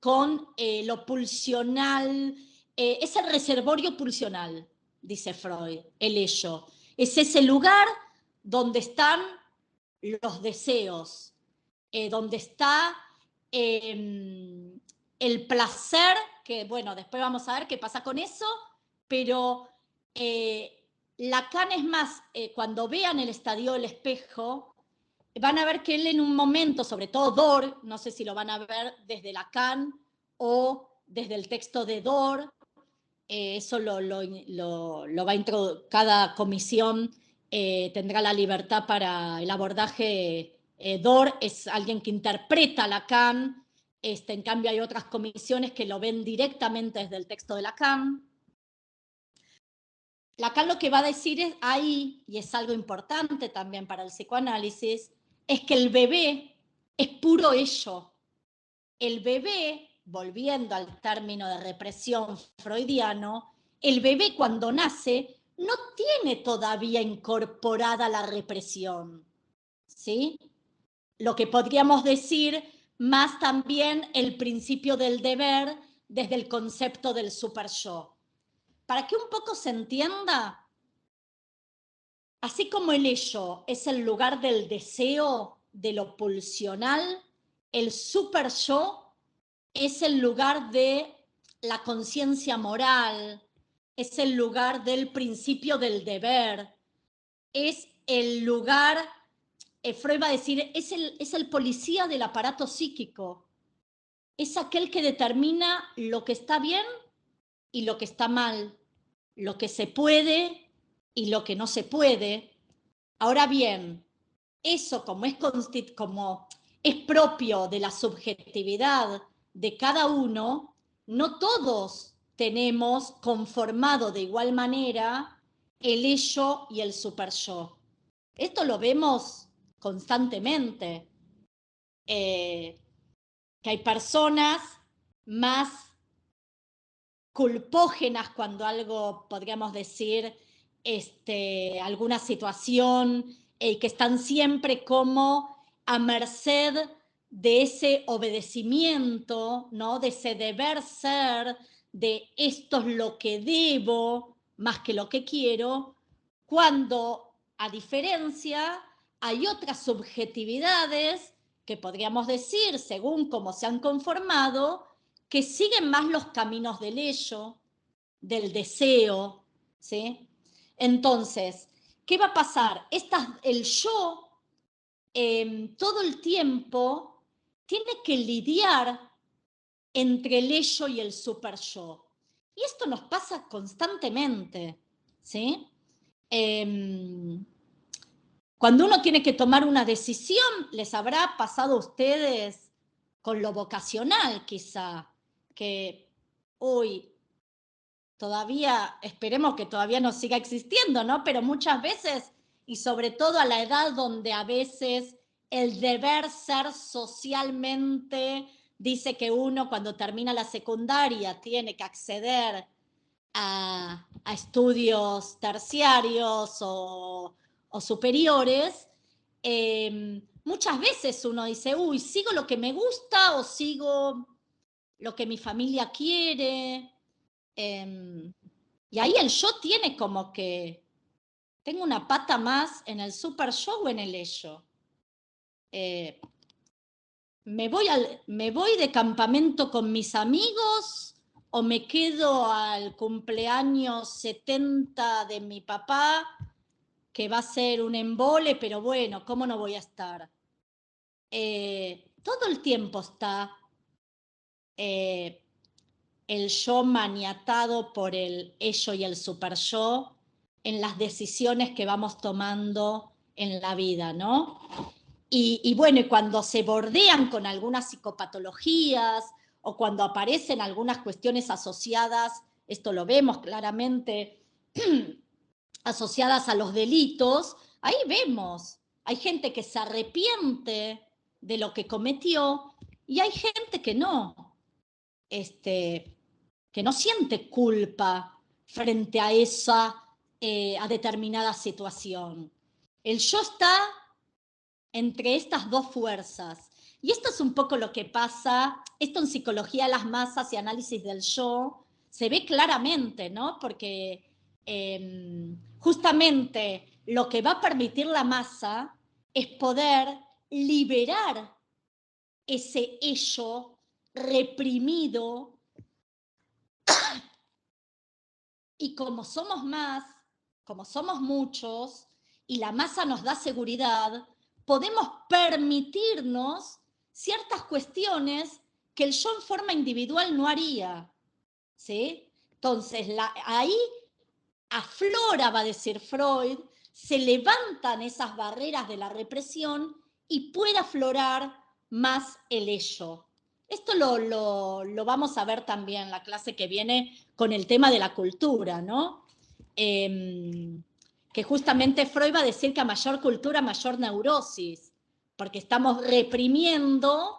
con lo pulsional, es el reservorio pulsional, dice Freud, el ello. Es ese lugar donde están los deseos, donde está el placer, que bueno, después vamos a ver qué pasa con eso, pero Lacan es más, cuando vean el estadio del espejo, van a ver que él en un momento, sobre todo Dor, no sé si lo van a ver desde Lacan o desde el texto de Dor, eso lo va a introducir, cada comisión tendrá la libertad para el abordaje. Dor es alguien que interpreta a Lacan, en cambio hay otras comisiones que lo ven directamente desde el texto de Lacan. Lacan lo que va a decir es ahí, y es algo importante también para el psicoanálisis, es que el bebé es puro ello. El bebé, volviendo al término de represión freudiano, el bebé cuando nace no tiene todavía incorporada la represión, ¿sí? Lo que podríamos decir más también el principio del deber desde el concepto del super yo. Para que un poco se entienda, así como el ello es el lugar del deseo, de lo pulsional, el super yo es el lugar de la conciencia moral, es el lugar del principio del deber, es el lugar, Freud va a decir, es el policía del aparato psíquico, es aquel que determina lo que está bien y lo que está mal, lo que se puede y lo que no se puede. Ahora bien, eso como es propio de la subjetividad de cada uno, no todos tenemos conformado de igual manera el ello y el super yo. Esto lo vemos constantemente, que hay personas más culpógenas cuando algo, podríamos decir, alguna situación, que están siempre como a merced de ese obedecimiento, ¿no? De ese deber ser, de esto es lo que debo más que lo que quiero, cuando, a diferencia, hay otras subjetividades que podríamos decir, según cómo se han conformado, que siguen más los caminos del ello, del deseo, ¿sí? Entonces, ¿qué va a pasar? El yo todo el tiempo tiene que lidiar entre el ello y el super yo. Y esto nos pasa constantemente, ¿sí? Cuando uno tiene que tomar una decisión, les habrá pasado a ustedes con lo vocacional, quizá, que hoy todavía, esperemos que todavía no siga existiendo, ¿no? Pero muchas veces, y sobre todo a la edad donde a veces el deber ser socialmente dice que uno cuando termina la secundaria tiene que acceder a estudios terciarios o superiores, muchas veces uno dice, uy, ¿sigo lo que me gusta o sigo lo que mi familia quiere? Y ahí el yo tiene como que, tengo una pata más en el super yo o en el ello. Me voy de campamento con mis amigos o me quedo al cumpleaños 70 de mi papá, que va a ser un embole, pero bueno, ¿cómo no voy a estar? Todo el tiempo está el yo maniatado por el ello y el super yo en las decisiones que vamos tomando en la vida, ¿no? Y bueno, y cuando se bordean con algunas psicopatologías o cuando aparecen algunas cuestiones asociadas, esto lo vemos claramente, asociadas a los delitos, ahí vemos, hay gente que se arrepiente de lo que cometió y hay gente que no, que no siente culpa frente a a determinada situación. El yo está entre estas dos fuerzas. Y esto es un poco lo que pasa, esto en psicología de las masas y análisis del yo, se ve claramente, ¿no? Porque justamente lo que va a permitir la masa es poder liberar ese ello reprimido, y como somos más, como somos muchos, y la masa nos da seguridad, podemos permitirnos ciertas cuestiones que el yo en forma individual no haría, ¿sí? Entonces, ahí aflora, va a decir Freud, se levantan esas barreras de la represión y puede aflorar más el ello. Esto lo vamos a ver también en la clase que viene con el tema de la cultura, ¿no? Que justamente Freud va a decir que a mayor cultura, mayor neurosis, porque estamos reprimiendo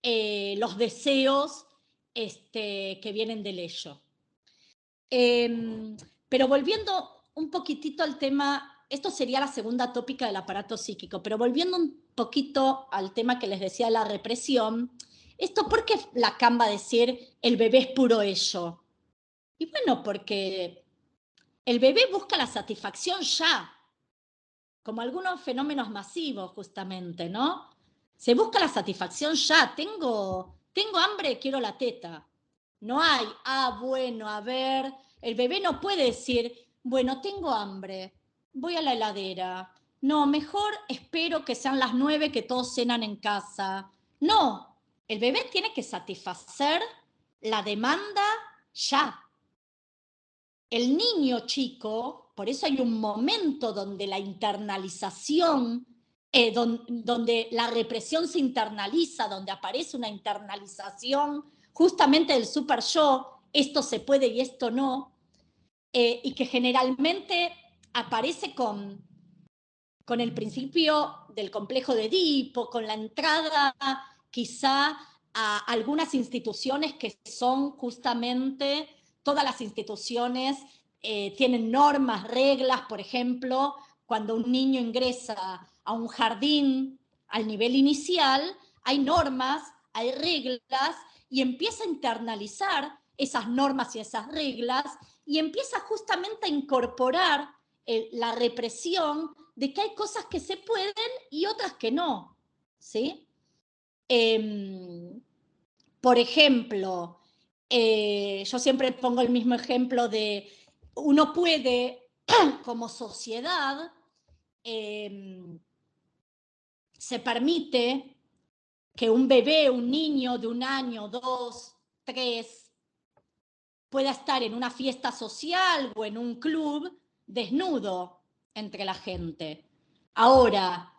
los deseos que vienen del ello. Pero volviendo un poquitito al tema, esto sería la segunda tópica del aparato psíquico, pero volviendo un poquito al tema que les decía de la represión, esto, ¿por qué Lacan va a decir el bebé es puro ello? Y bueno, porque el bebé busca la satisfacción ya, como algunos fenómenos masivos justamente, ¿no? Se busca la satisfacción ya, tengo hambre, quiero la teta. No hay, bueno, a ver, el bebé no puede decir, bueno, tengo hambre, voy a la heladera. No, mejor espero que sean las 9 que todos cenan en casa. No, el bebé tiene que satisfacer la demanda ya. El niño chico, por eso hay un momento donde la internalización, donde la represión se internaliza, donde aparece una internalización justamente del super yo, esto se puede y esto no, y que generalmente aparece con el principio del complejo de Edipo, con la entrada quizá a algunas instituciones que son justamente todas las instituciones tienen normas, reglas, por ejemplo, cuando un niño ingresa a un jardín al nivel inicial, hay normas, hay reglas, y empieza a internalizar esas normas y esas reglas, y empieza justamente a incorporar la represión de que hay cosas que se pueden y otras que no, ¿sí? Por ejemplo, yo siempre pongo el mismo ejemplo de uno puede, como sociedad, se permite que un bebé, un niño de 1 año, 2, 3, pueda estar en una fiesta social o en un club desnudo entre la gente. Ahora,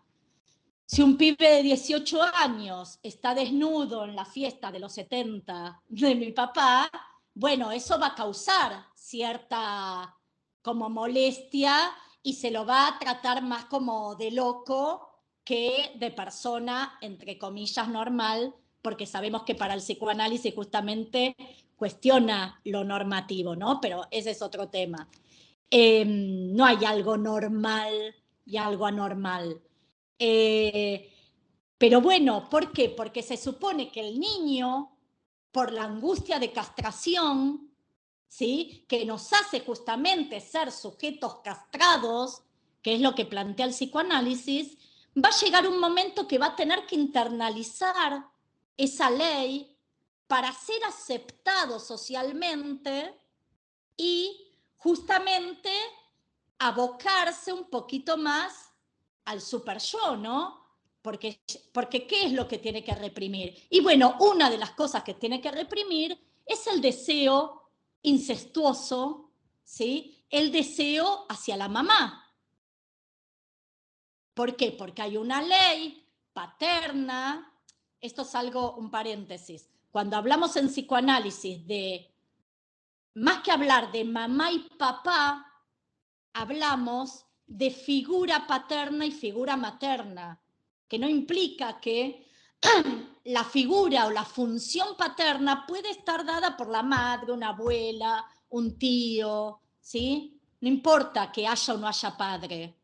si un pibe de 18 años está desnudo en la fiesta de los 70 de mi papá, bueno, eso va a causar cierta como molestia y se lo va a tratar más como de loco que de persona, entre comillas, normal, porque sabemos que para el psicoanálisis justamente cuestiona lo normativo, ¿no? Pero ese es otro tema. No hay algo normal y algo anormal. Pero bueno, ¿por qué? Porque se supone que el niño, por la angustia de castración, ¿sí?, que nos hace justamente ser sujetos castrados, que es lo que plantea el psicoanálisis, va a llegar un momento que va a tener que internalizar esa ley para ser aceptado socialmente y justamente abocarse un poquito más al super yo, ¿no? Porque ¿qué es lo que tiene que reprimir? Y bueno, una de las cosas que tiene que reprimir es el deseo incestuoso, ¿sí? El deseo hacia la mamá. ¿Por qué? Porque hay una ley paterna. Esto es algo, un paréntesis. Cuando hablamos en psicoanálisis de, más que hablar de mamá y papá, hablamos de figura paterna y figura materna, que no implica que la figura o la función paterna puede estar dada por la madre, una abuela, un tío, ¿sí? No importa que haya o no haya padre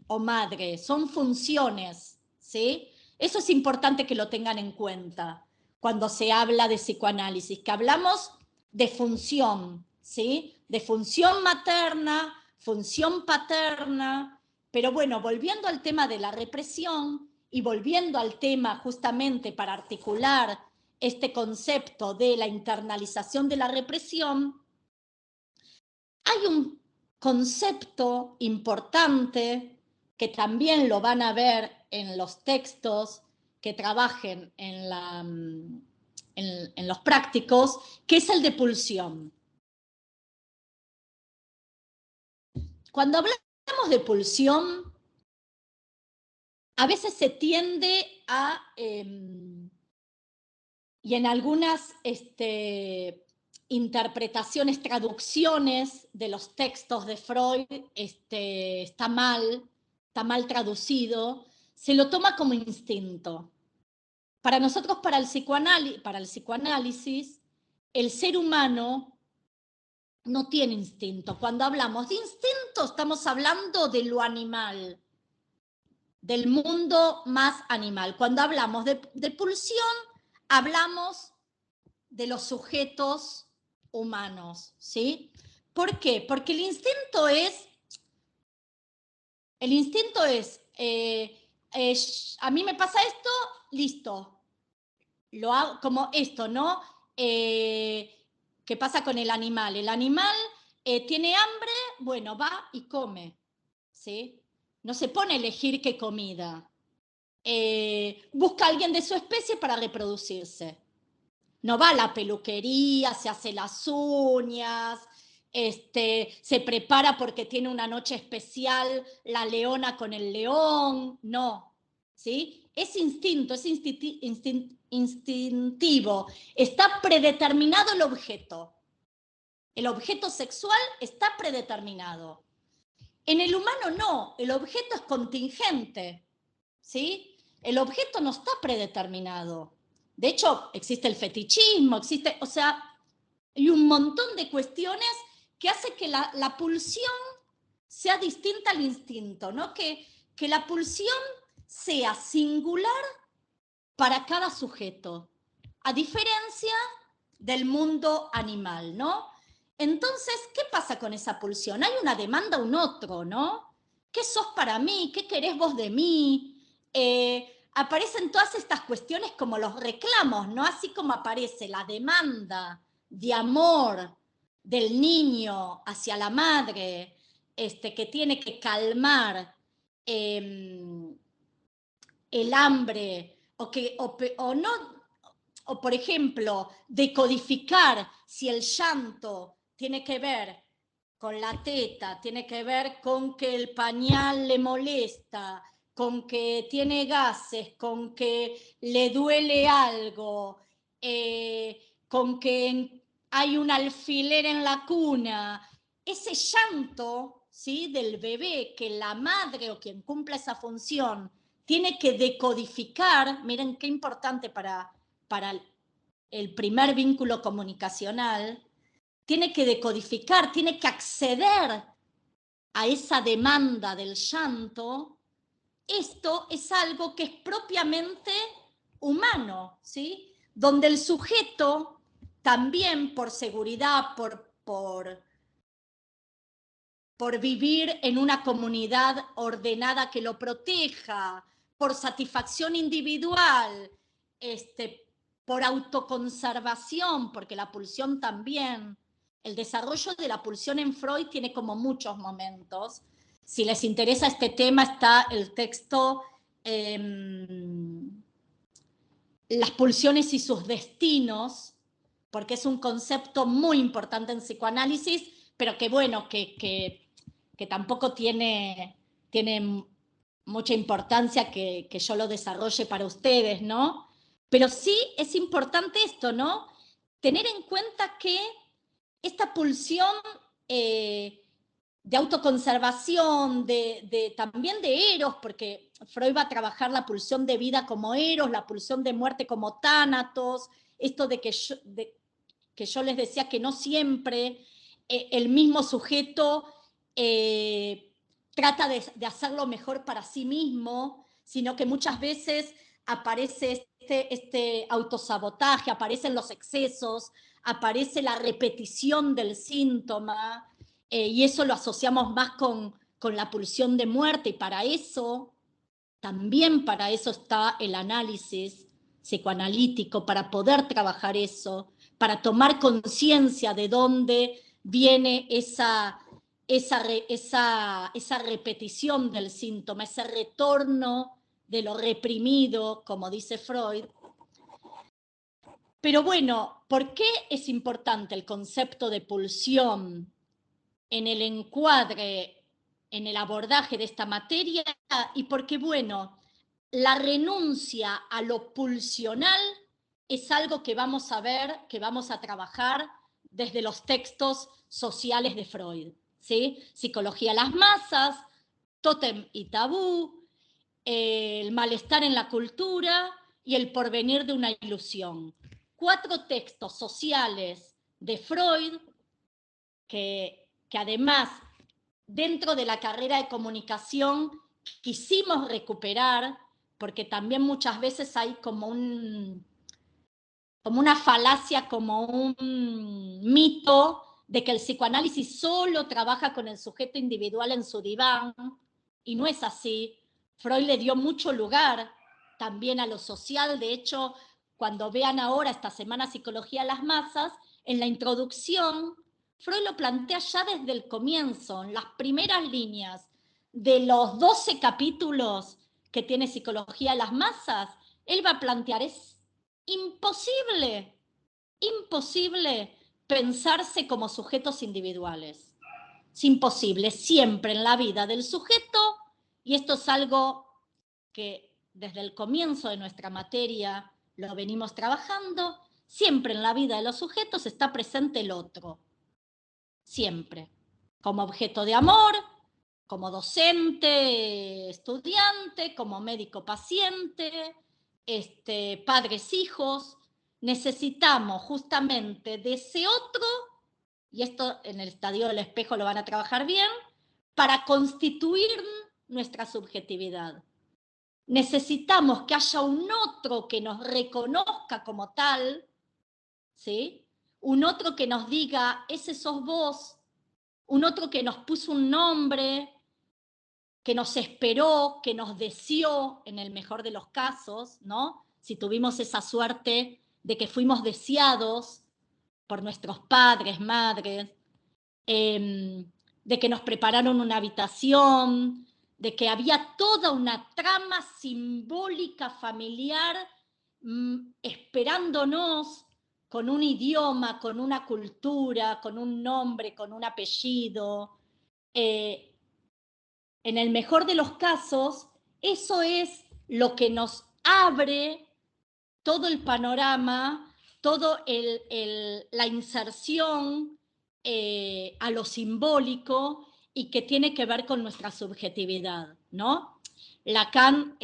o madre, son funciones, ¿sí? Eso es importante que lo tengan en cuenta cuando se habla de psicoanálisis, que hablamos de función, ¿sí? De función materna, función paterna, pero bueno, volviendo al tema de la represión y volviendo al tema justamente para articular este concepto de la internalización de la represión, hay un concepto importante que también lo van a ver en los textos que trabajen en los prácticos, que es el de pulsión. Cuando hablamos de pulsión, a veces se tiende a, y en algunas interpretaciones, traducciones de los textos de Freud, está mal traducido, se lo toma como instinto. Para nosotros, para el psicoanálisis, el ser humano no tiene instinto. Cuando hablamos de instinto, estamos hablando de lo animal, del mundo más animal. Cuando hablamos de pulsión, hablamos de los sujetos humanos, ¿sí? ¿Por qué? Porque el instinto es, a mí me pasa esto, listo, lo hago como esto, ¿no? ¿Qué pasa con el animal? El animal tiene hambre, bueno, va y come, ¿sí? No se pone a elegir qué comida. Busca a alguien de su especie para reproducirse. No va a la peluquería, se hace las uñas, se prepara porque tiene una noche especial la leona con el león, no, ¿sí? Es instinto, es instintivo, está predeterminado el objeto. El objeto sexual está predeterminado. En el humano no, el objeto es contingente, ¿sí? El objeto no está predeterminado. De hecho, existe el fetichismo, o sea, y un montón de cuestiones que hace que la pulsión sea distinta al instinto, ¿no? Que la pulsión sea singular para cada sujeto, a diferencia del mundo animal, ¿no? Entonces, ¿qué pasa con esa pulsión? Hay una demanda a un otro, ¿no? ¿Qué sos para mí? ¿Qué querés vos de mí? Aparecen todas estas cuestiones como los reclamos, ¿no? Así como aparece la demanda de amor del niño hacia la madre, que tiene que calmar el hambre, o no, o por ejemplo, decodificar si el llanto tiene que ver con la teta, tiene que ver con que el pañal le molesta, con que tiene gases, con que le duele algo, con que hay un alfiler en la cuna. Ese llanto, ¿sí?, del bebé, que la madre o quien cumpla esa función tiene que decodificar, miren qué importante para el primer vínculo comunicacional, tiene que decodificar, tiene que acceder a esa demanda del llanto. Esto es algo que es propiamente humano, ¿sí? Donde el sujeto también, por seguridad, por vivir en una comunidad ordenada que lo proteja, por satisfacción individual, por autoconservación, porque la pulsión también, el desarrollo de la pulsión en Freud tiene como muchos momentos. Si les interesa este tema, está el texto Las pulsiones y sus destinos, porque es un concepto muy importante en psicoanálisis, pero que bueno, que tampoco tiene mucha importancia que yo lo desarrolle para ustedes, ¿no? Pero sí es importante esto, ¿no? Tener en cuenta que esta pulsión de autoconservación, también de Eros, porque Freud va a trabajar la pulsión de vida como Eros, la pulsión de muerte como Tánatos, esto de que yo les decía que no siempre el mismo sujeto trata de hacerlo mejor para sí mismo, sino que muchas veces aparece este autosabotaje, aparecen los excesos, aparece la repetición del síntoma, y eso lo asociamos más con la pulsión de muerte, y también para eso está el análisis psicoanalítico, para poder trabajar eso, para tomar conciencia de dónde viene esa repetición del síntoma, ese retorno de lo reprimido, como dice Freud. Pero bueno, ¿por qué es importante el concepto de pulsión en el encuadre, en el abordaje de esta materia? Y porque, bueno, la renuncia a lo pulsional es algo que vamos a ver, que vamos a trabajar desde los textos sociales de Freud, ¿sí? Psicología a las masas, tótem y tabú, el malestar en la cultura y el porvenir de una ilusión. 4 textos sociales de Freud que además dentro de la carrera de comunicación quisimos recuperar, porque también muchas veces hay como una falacia, como un mito de que el psicoanálisis solo trabaja con el sujeto individual en su diván, y no es así. Freud le dio mucho lugar también a lo social. De hecho, cuando vean ahora esta semana Psicología a las Masas, en la introducción, Freud lo plantea ya desde el comienzo, en las primeras líneas de los 12 capítulos que tiene Psicología a las Masas. Él va a plantear, es imposible pensarse como sujetos individuales. Es imposible siempre en la vida del sujeto, y esto es algo que desde el comienzo de nuestra materia lo venimos trabajando, siempre en la vida de los sujetos está presente el otro. Siempre. Como objeto de amor, como docente, estudiante, como médico paciente, padres, hijos. necesitamos justamente de ese otro, y esto en el estadio del espejo lo van a trabajar bien, para constituir nuestra subjetividad. Necesitamos que haya un otro que nos reconozca como tal, ¿sí? Un otro que nos diga, ese sos vos, un otro que nos puso un nombre, que nos esperó, que nos deseó, en el mejor de los casos, ¿no? Si tuvimos esa suerte de que fuimos deseados por nuestros padres, madres, de que nos prepararon una habitación, de que había toda una trama simbólica familiar esperándonos con un idioma, con una cultura, con un nombre, con un apellido. En el mejor de los casos, eso es lo que nos abre todo el panorama, toda la inserción a lo simbólico y que tiene que ver con nuestra subjetividad, ¿no? Lacan,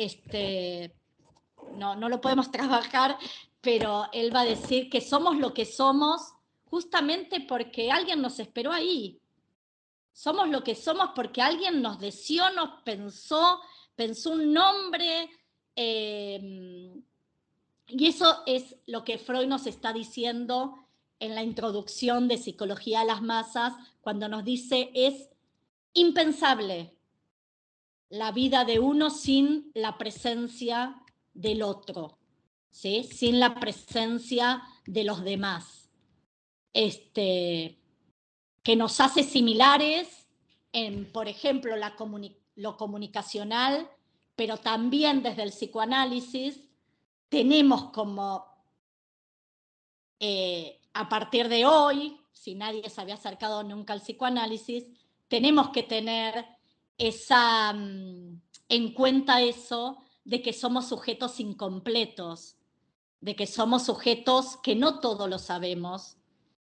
no lo podemos trabajar, pero él va a decir que somos lo que somos justamente porque alguien nos esperó ahí. Somos lo que somos porque alguien nos deseó, nos pensó un nombre, y eso es lo que Freud nos está diciendo en la introducción de Psicología a las Masas, cuando nos dice es impensable la vida de uno sin la presencia del otro, ¿sí? Sin la presencia de los demás. Que nos hace similares en, por ejemplo, lo comunicacional, pero también desde el psicoanálisis tenemos como, a partir de hoy, si nadie se había acercado nunca al psicoanálisis, tenemos que tener en cuenta eso de que somos sujetos incompletos, de que somos sujetos que no todo lo sabemos,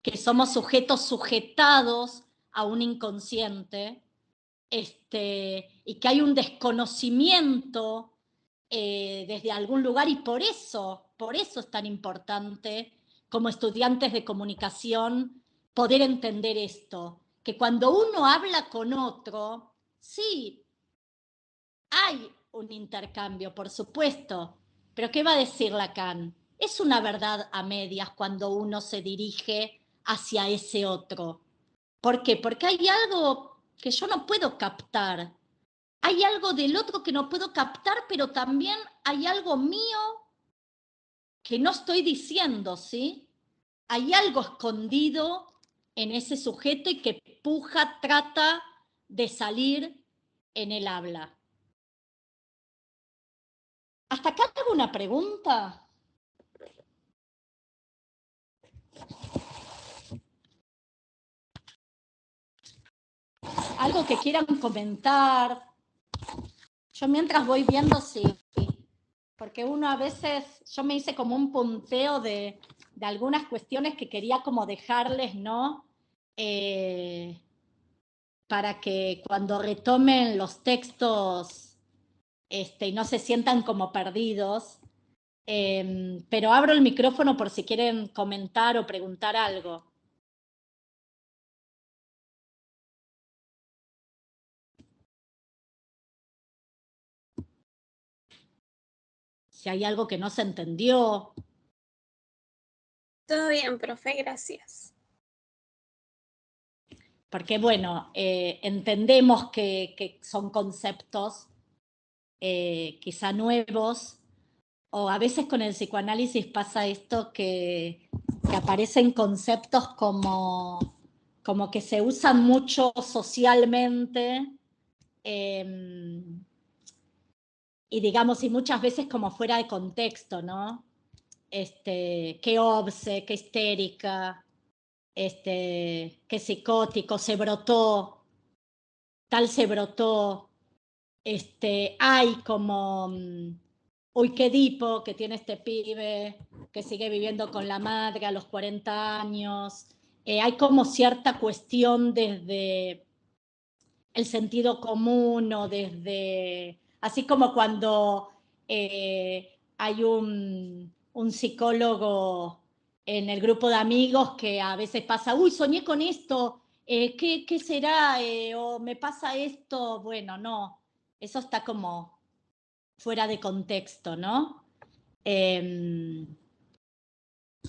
que somos sujetos sujetados a un inconsciente, y que hay un desconocimiento desde algún lugar, y por eso es tan importante como estudiantes de comunicación poder entender esto, que cuando uno habla con otro, sí, hay un intercambio, por supuesto, pero ¿qué va a decir Lacan? Es una verdad a medias cuando uno se dirige hacia ese otro. ¿Por qué? Porque hay algo que yo no puedo captar. Hay algo del otro que no puedo captar, pero también hay algo mío que no estoy diciendo, ¿sí? Hay algo escondido en ese sujeto y que puja, trata de salir en el habla. ¿Hasta acá tengo una pregunta? ¿Algo que quieran comentar? Yo mientras voy viendo si... Porque uno a veces, yo me hice como un punteo de algunas cuestiones que quería como dejarles, ¿no? Para que cuando retomen los textos y no se sientan como perdidos. Pero abro el micrófono por si quieren comentar o preguntar algo. Si hay algo que no se entendió. Todo bien, profe, gracias. Porque bueno, entendemos que son conceptos quizá nuevos, o a veces con el psicoanálisis pasa esto que aparecen conceptos como que se usan mucho socialmente, y digamos, y muchas veces como fuera de contexto, ¿no? Qué obse, qué histérica, qué psicótico, se brotó, tal se brotó, hay como, uy, qué dipo que tiene este pibe, que sigue viviendo con la madre a los 40 años, hay como cierta cuestión desde el sentido común o desde, así como cuando hay un psicólogo en el grupo de amigos que a veces pasa, uy, soñé con esto, ¿qué será? O me pasa esto, bueno, no, eso está como fuera de contexto, ¿no? Es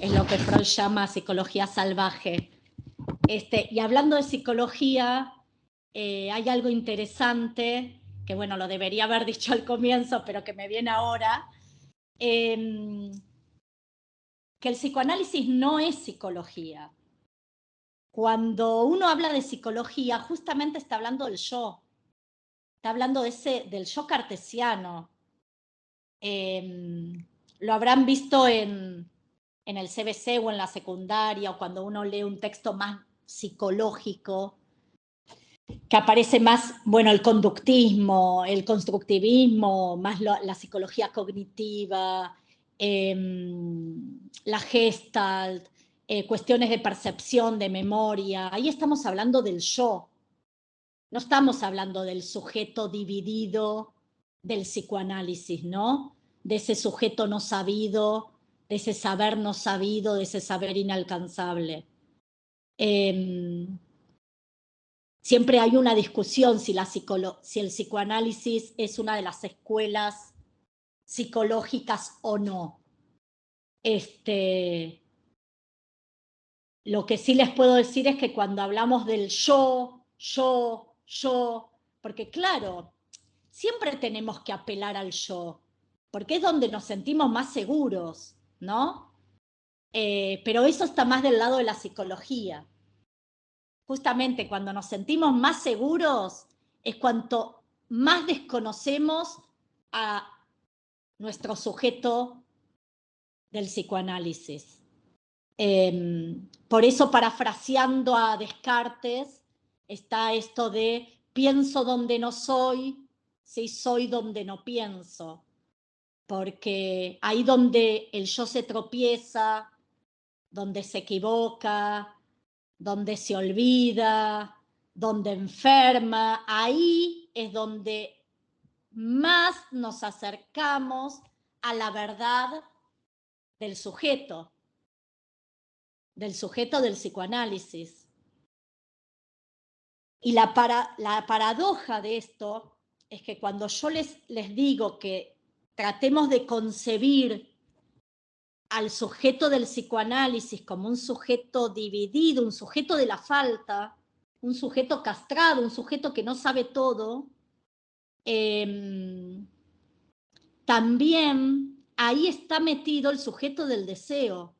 lo que Freud llama psicología salvaje. Y hablando de psicología, hay algo interesante, que bueno, lo debería haber dicho al comienzo, pero que me viene ahora, que el psicoanálisis no es psicología. Cuando uno habla de psicología, justamente está hablando del yo, está hablando del yo cartesiano. Lo habrán visto en el CBC o en la secundaria, o cuando uno lee un texto más psicológico, que aparece más, bueno, el conductismo, el constructivismo, más la psicología cognitiva, la Gestalt, cuestiones de percepción, de memoria. Ahí estamos hablando del yo. No estamos hablando del sujeto dividido del psicoanálisis, ¿no? De ese sujeto no sabido, de ese saber no sabido, de ese saber inalcanzable. Siempre hay una discusión si el psicoanálisis es una de las escuelas psicológicas o no. Lo que sí les puedo decir es que cuando hablamos del yo, porque claro, siempre tenemos que apelar al yo, porque es donde nos sentimos más seguros, ¿no? Pero eso está más del lado de la psicología. Justamente cuando nos sentimos más seguros es cuanto más desconocemos a nuestro sujeto del psicoanálisis. Por eso, parafraseando a Descartes, está esto de pienso donde no soy, sí, soy donde no pienso, porque ahí donde el yo se tropieza, donde se equivoca, donde se olvida, donde enferma, ahí es donde más nos acercamos a la verdad del sujeto del psicoanálisis. Y la paradoja de esto es que cuando yo les digo que tratemos de concebir al sujeto del psicoanálisis como un sujeto dividido, un sujeto de la falta, un sujeto castrado, un sujeto que no sabe todo, también ahí está metido el sujeto del deseo.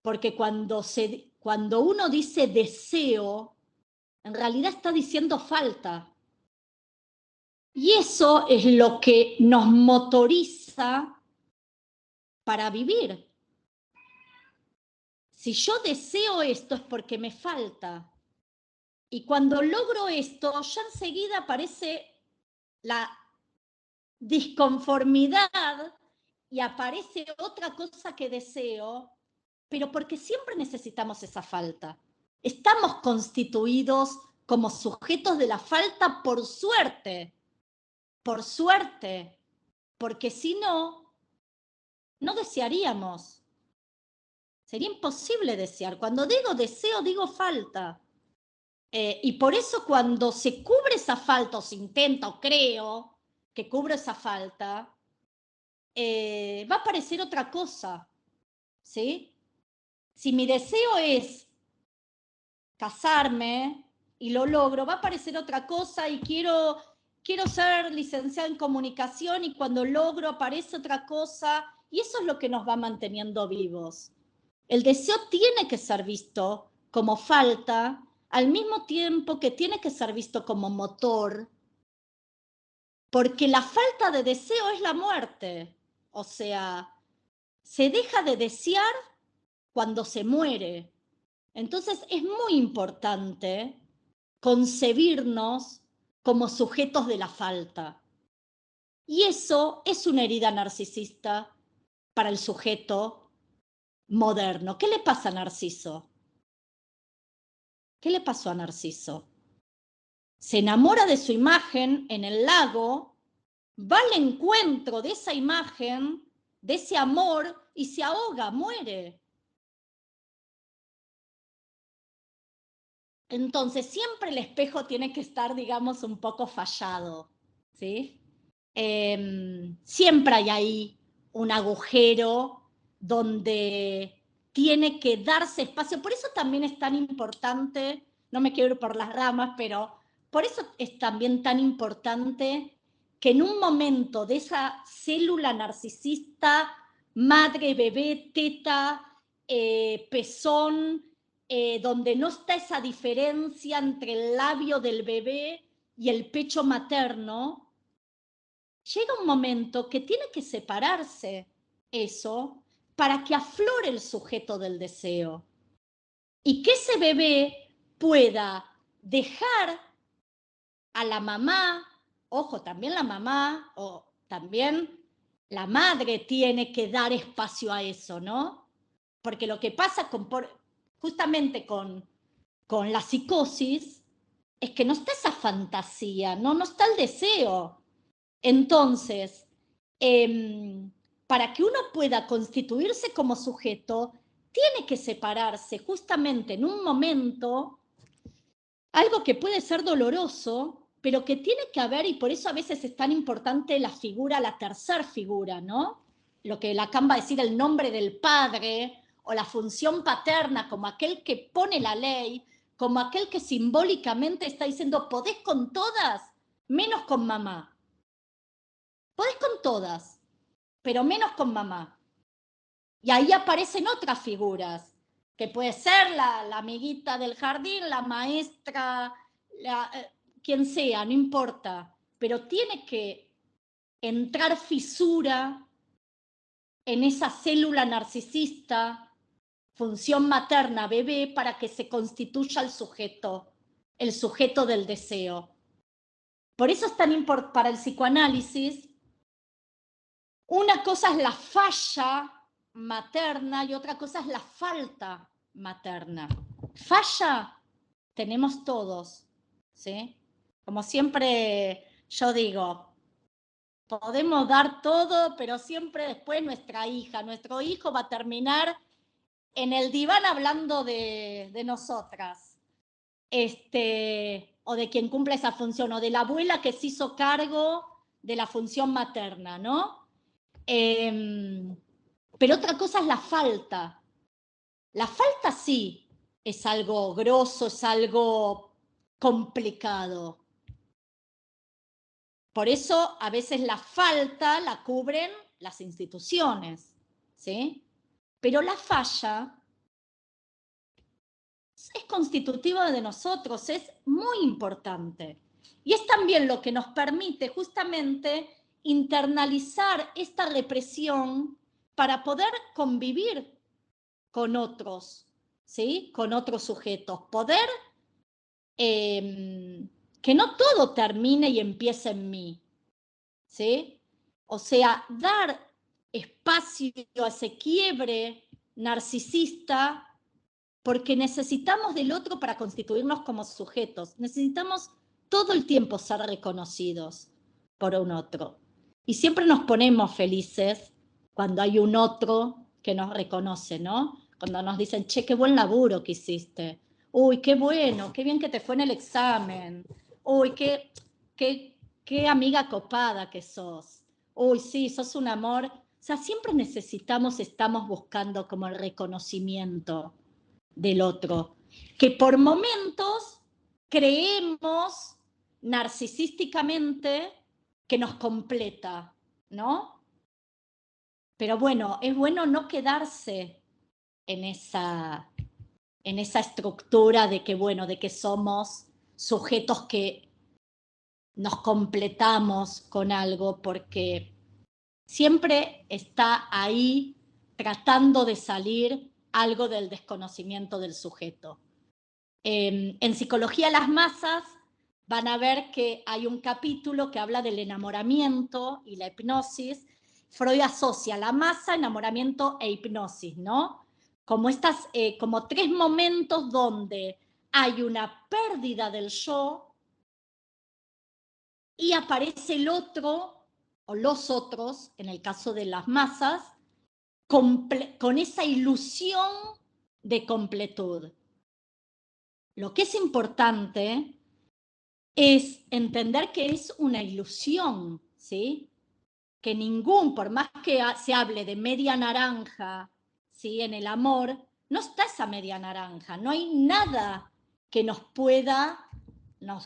Porque cuando uno dice deseo, en realidad está diciendo falta. Y eso es lo que nos motoriza para vivir. Si yo deseo esto es porque me falta. Y cuando logro esto, ya enseguida aparece la disconformidad y aparece otra cosa que deseo, pero porque siempre necesitamos esa falta. Estamos constituidos como sujetos de la falta por suerte, porque si no, no desearíamos. Sería imposible desear. Cuando digo deseo, digo falta. Y por eso cuando se cubre esa falta, o se intenta, o creo que cubro esa falta, va a aparecer otra cosa, ¿sí? Si mi deseo es casarme y lo logro, va a aparecer otra cosa y quiero ser licenciada en comunicación y cuando logro aparece otra cosa y eso es lo que nos va manteniendo vivos. El deseo tiene que ser visto como falta al mismo tiempo que tiene que ser visto como motor, porque la falta de deseo es la muerte. O sea, se deja de desear cuando se muere. Entonces es muy importante concebirnos como sujetos de la falta. Y eso es una herida narcisista para el sujeto moderno. ¿Qué le pasa a Narciso? ¿Qué le pasó a Narciso? Se enamora de su imagen en el lago, va al encuentro de esa imagen de ese amor y se ahoga, muere. Entonces, siempre el espejo tiene que estar, digamos, un poco fallado, ¿sí? Siempre hay ahí un agujero donde tiene que darse espacio. Por eso también es tan importante, no me quiero ir por las ramas, pero por eso es también tan importante que en un momento de esa célula narcisista, madre, bebé, teta, pezón, donde no está esa diferencia entre el labio del bebé y el pecho materno, llega un momento que tiene que separarse eso para que aflore el sujeto del deseo y que ese bebé pueda dejar a la mamá, ojo, también la mamá o también la madre tiene que dar espacio a eso, ¿no? Porque lo que pasa justamente con la psicosis es que no está esa fantasía, no está el deseo. Entonces, para que uno pueda constituirse como sujeto, tiene que separarse justamente en un momento, algo que puede ser doloroso, pero que tiene que haber, y por eso a veces es tan importante la figura, la tercer figura, ¿no? Lo que Lacan va a decir, el nombre del padre, o la función paterna como aquel que pone la ley, como aquel que simbólicamente está diciendo, podés con todas, menos con mamá. Podés con todas, pero menos con mamá. Y ahí aparecen otras figuras, que puede ser la amiguita del jardín, la maestra, quien sea, no importa. Pero tiene que entrar fisura en esa célula narcisista, función materna, bebé, para que se constituya el sujeto del deseo. Por eso es tan importante para el psicoanálisis. Una cosa es la falla materna y otra cosa es la falta materna. Falla tenemos todos, ¿sí? Como siempre yo digo, podemos dar todo, pero siempre después nuestra hija, nuestro hijo va a terminar en el diván hablando de nosotras, o de quien cumple esa función, o de la abuela que se hizo cargo de la función materna, ¿no? Pero otra cosa es la falta. La falta sí es algo grosso, es algo complicado. Por eso a veces la falta la cubren las instituciones, ¿sí? Pero la falla es constitutiva de nosotros, es muy importante. Y es también lo que nos permite justamente internalizar esta represión para poder convivir con otros, ¿sí? Con otros sujetos. Poder que no todo termine y empiece en mí, ¿sí? O sea, dar espacio a ese quiebre narcisista porque necesitamos del otro para constituirnos como sujetos. Necesitamos todo el tiempo ser reconocidos por un otro. Y siempre nos ponemos felices cuando hay un otro que nos reconoce, ¿no? Cuando nos dicen, che, qué buen laburo que hiciste. Uy, qué bueno, qué bien que te fue en el examen. Uy, qué amiga copada que sos. Uy, sí, sos un amor. O sea, siempre estamos buscando como el reconocimiento del otro, que por momentos creemos narcisísticamente que nos completa, ¿no? Pero bueno, es bueno no quedarse en esa estructura de que, bueno, de que somos sujetos que nos completamos con algo, porque siempre está ahí tratando de salir algo del desconocimiento del sujeto. En Psicología de las Masas van a ver que hay un capítulo que habla del enamoramiento y la hipnosis. Freud asocia la masa, enamoramiento e hipnosis, ¿no? Como como tres momentos donde hay una pérdida del yo y aparece el otro, o los otros, en el caso de las masas, con esa ilusión de completud. Lo que es importante es entender que es una ilusión, ¿sí? Que por más que se hable de media naranja, ¿sí? En el amor, no está esa media naranja, no hay nada que nos pueda,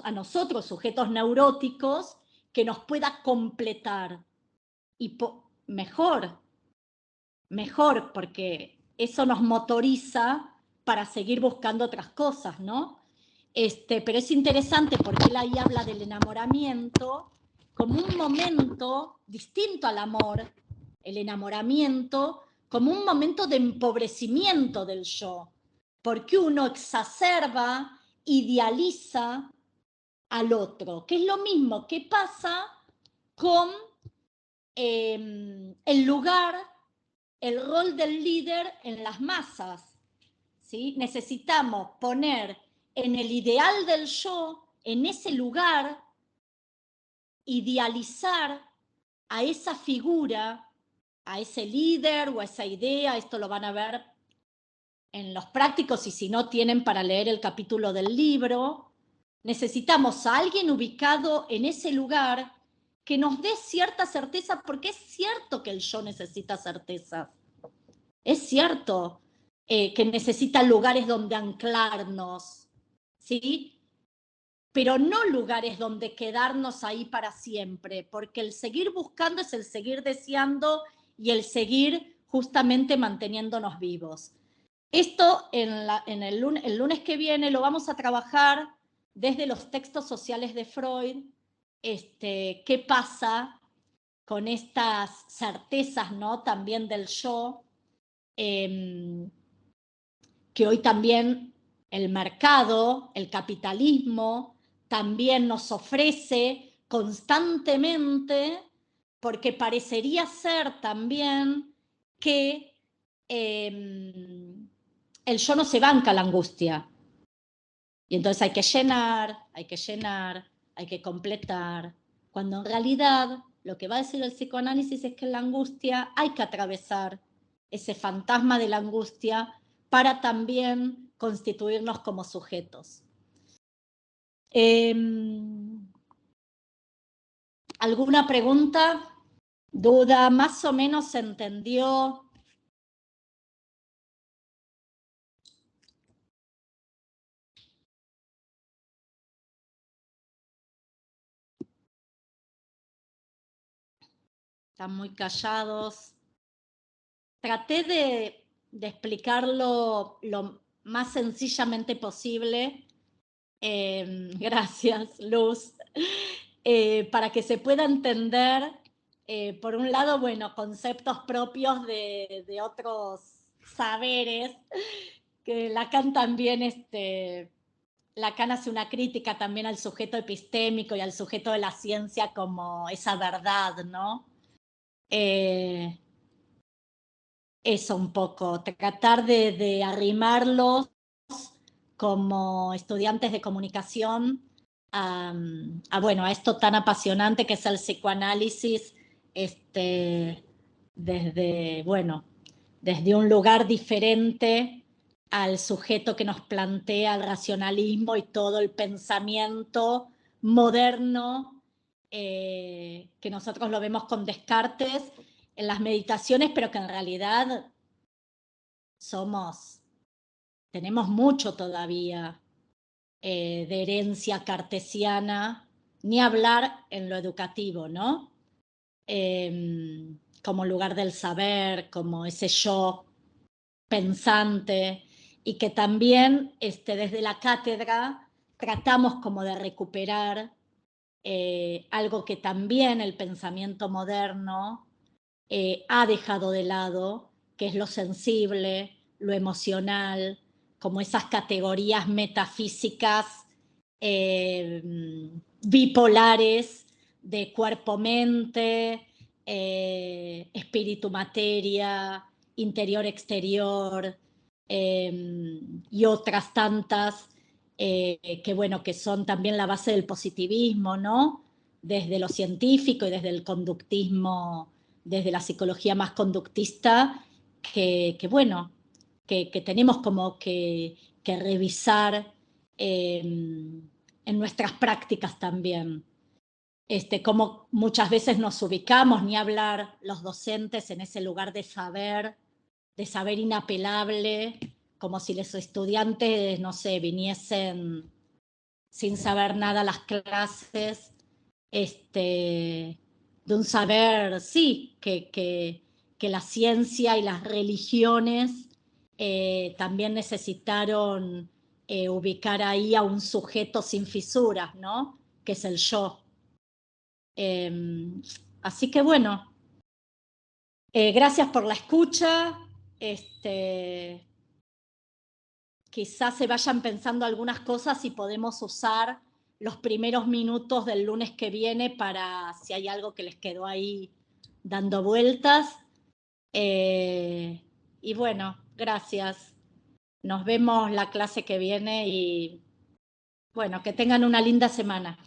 a nosotros, sujetos neuróticos, que nos pueda completar. Y mejor, porque eso nos motoriza para seguir buscando otras cosas, ¿no? Pero es interesante porque él ahí habla del enamoramiento como un momento distinto al amor, el enamoramiento como un momento de empobrecimiento del yo, porque uno exacerba, idealiza al otro, que es lo mismo que pasa con el rol del líder en las masas, ¿sí? Necesitamos poner en el ideal del yo, en ese lugar, idealizar a esa figura, a ese líder o a esa idea. Esto lo van a ver en los prácticos y si no tienen para leer el capítulo del libro. Necesitamos a alguien ubicado en ese lugar que nos dé cierta certeza, porque es cierto que el yo necesita certezas. Es cierto que necesita lugares donde anclarnos, ¿sí? Pero no lugares donde quedarnos ahí para siempre, porque el seguir buscando es el seguir deseando y el seguir justamente manteniéndonos vivos. Esto el lunes que viene lo vamos a trabajar desde los textos sociales de Freud, qué pasa con estas certezas, ¿no? También del yo, que hoy también el mercado, el capitalismo, también nos ofrece constantemente, porque parecería ser también que el yo no se banca la angustia. Y entonces hay que llenar, hay que completar, cuando en realidad lo que va a decir el psicoanálisis es que en la angustia hay que atravesar ese fantasma de la angustia para también constituirnos como sujetos. ¿Alguna pregunta? ¿Duda? ¿Más o menos se entendió? Están muy callados. Traté de explicarlo lo más sencillamente posible. Gracias, Luz. Para que se pueda entender, por un lado, bueno, conceptos propios de otros saberes, que Lacan también, Lacan hace una crítica también al sujeto epistémico y al sujeto de la ciencia como esa verdad, ¿no? Eso un poco, tratar de arrimarlos como estudiantes de comunicación bueno, a esto tan apasionante que es el psicoanálisis, desde un lugar diferente al sujeto que nos plantea el racionalismo y todo el pensamiento moderno, que nosotros lo vemos con Descartes en las meditaciones, pero que en realidad tenemos mucho todavía de herencia cartesiana, ni hablar en lo educativo, ¿no? Como lugar del saber, como ese yo pensante, y que también desde la cátedra tratamos como de recuperar algo que también el pensamiento moderno ha dejado de lado, que es lo sensible, lo emocional, como esas categorías metafísicas bipolares de cuerpo-mente, espíritu-materia, interior-exterior, y otras tantas que son también la base del positivismo, ¿no? desde lo científico y desde el conductismo, desde la psicología más conductista, que tenemos como que revisar en nuestras prácticas también. Como muchas veces nos ubicamos, ni hablar los docentes en ese lugar de saber inapelable, como si los estudiantes, no sé, viniesen sin saber nada a las clases, de un saber, sí, que la ciencia y las religiones también necesitaron ubicar ahí a un sujeto sin fisuras, ¿no? Que es el yo. Así que bueno, gracias por la escucha. Quizás se vayan pensando algunas cosas y podemos usar los primeros minutos del lunes que viene para si hay algo que les quedó ahí dando vueltas. Y bueno, gracias. Nos vemos la clase que viene y bueno, que tengan una linda semana.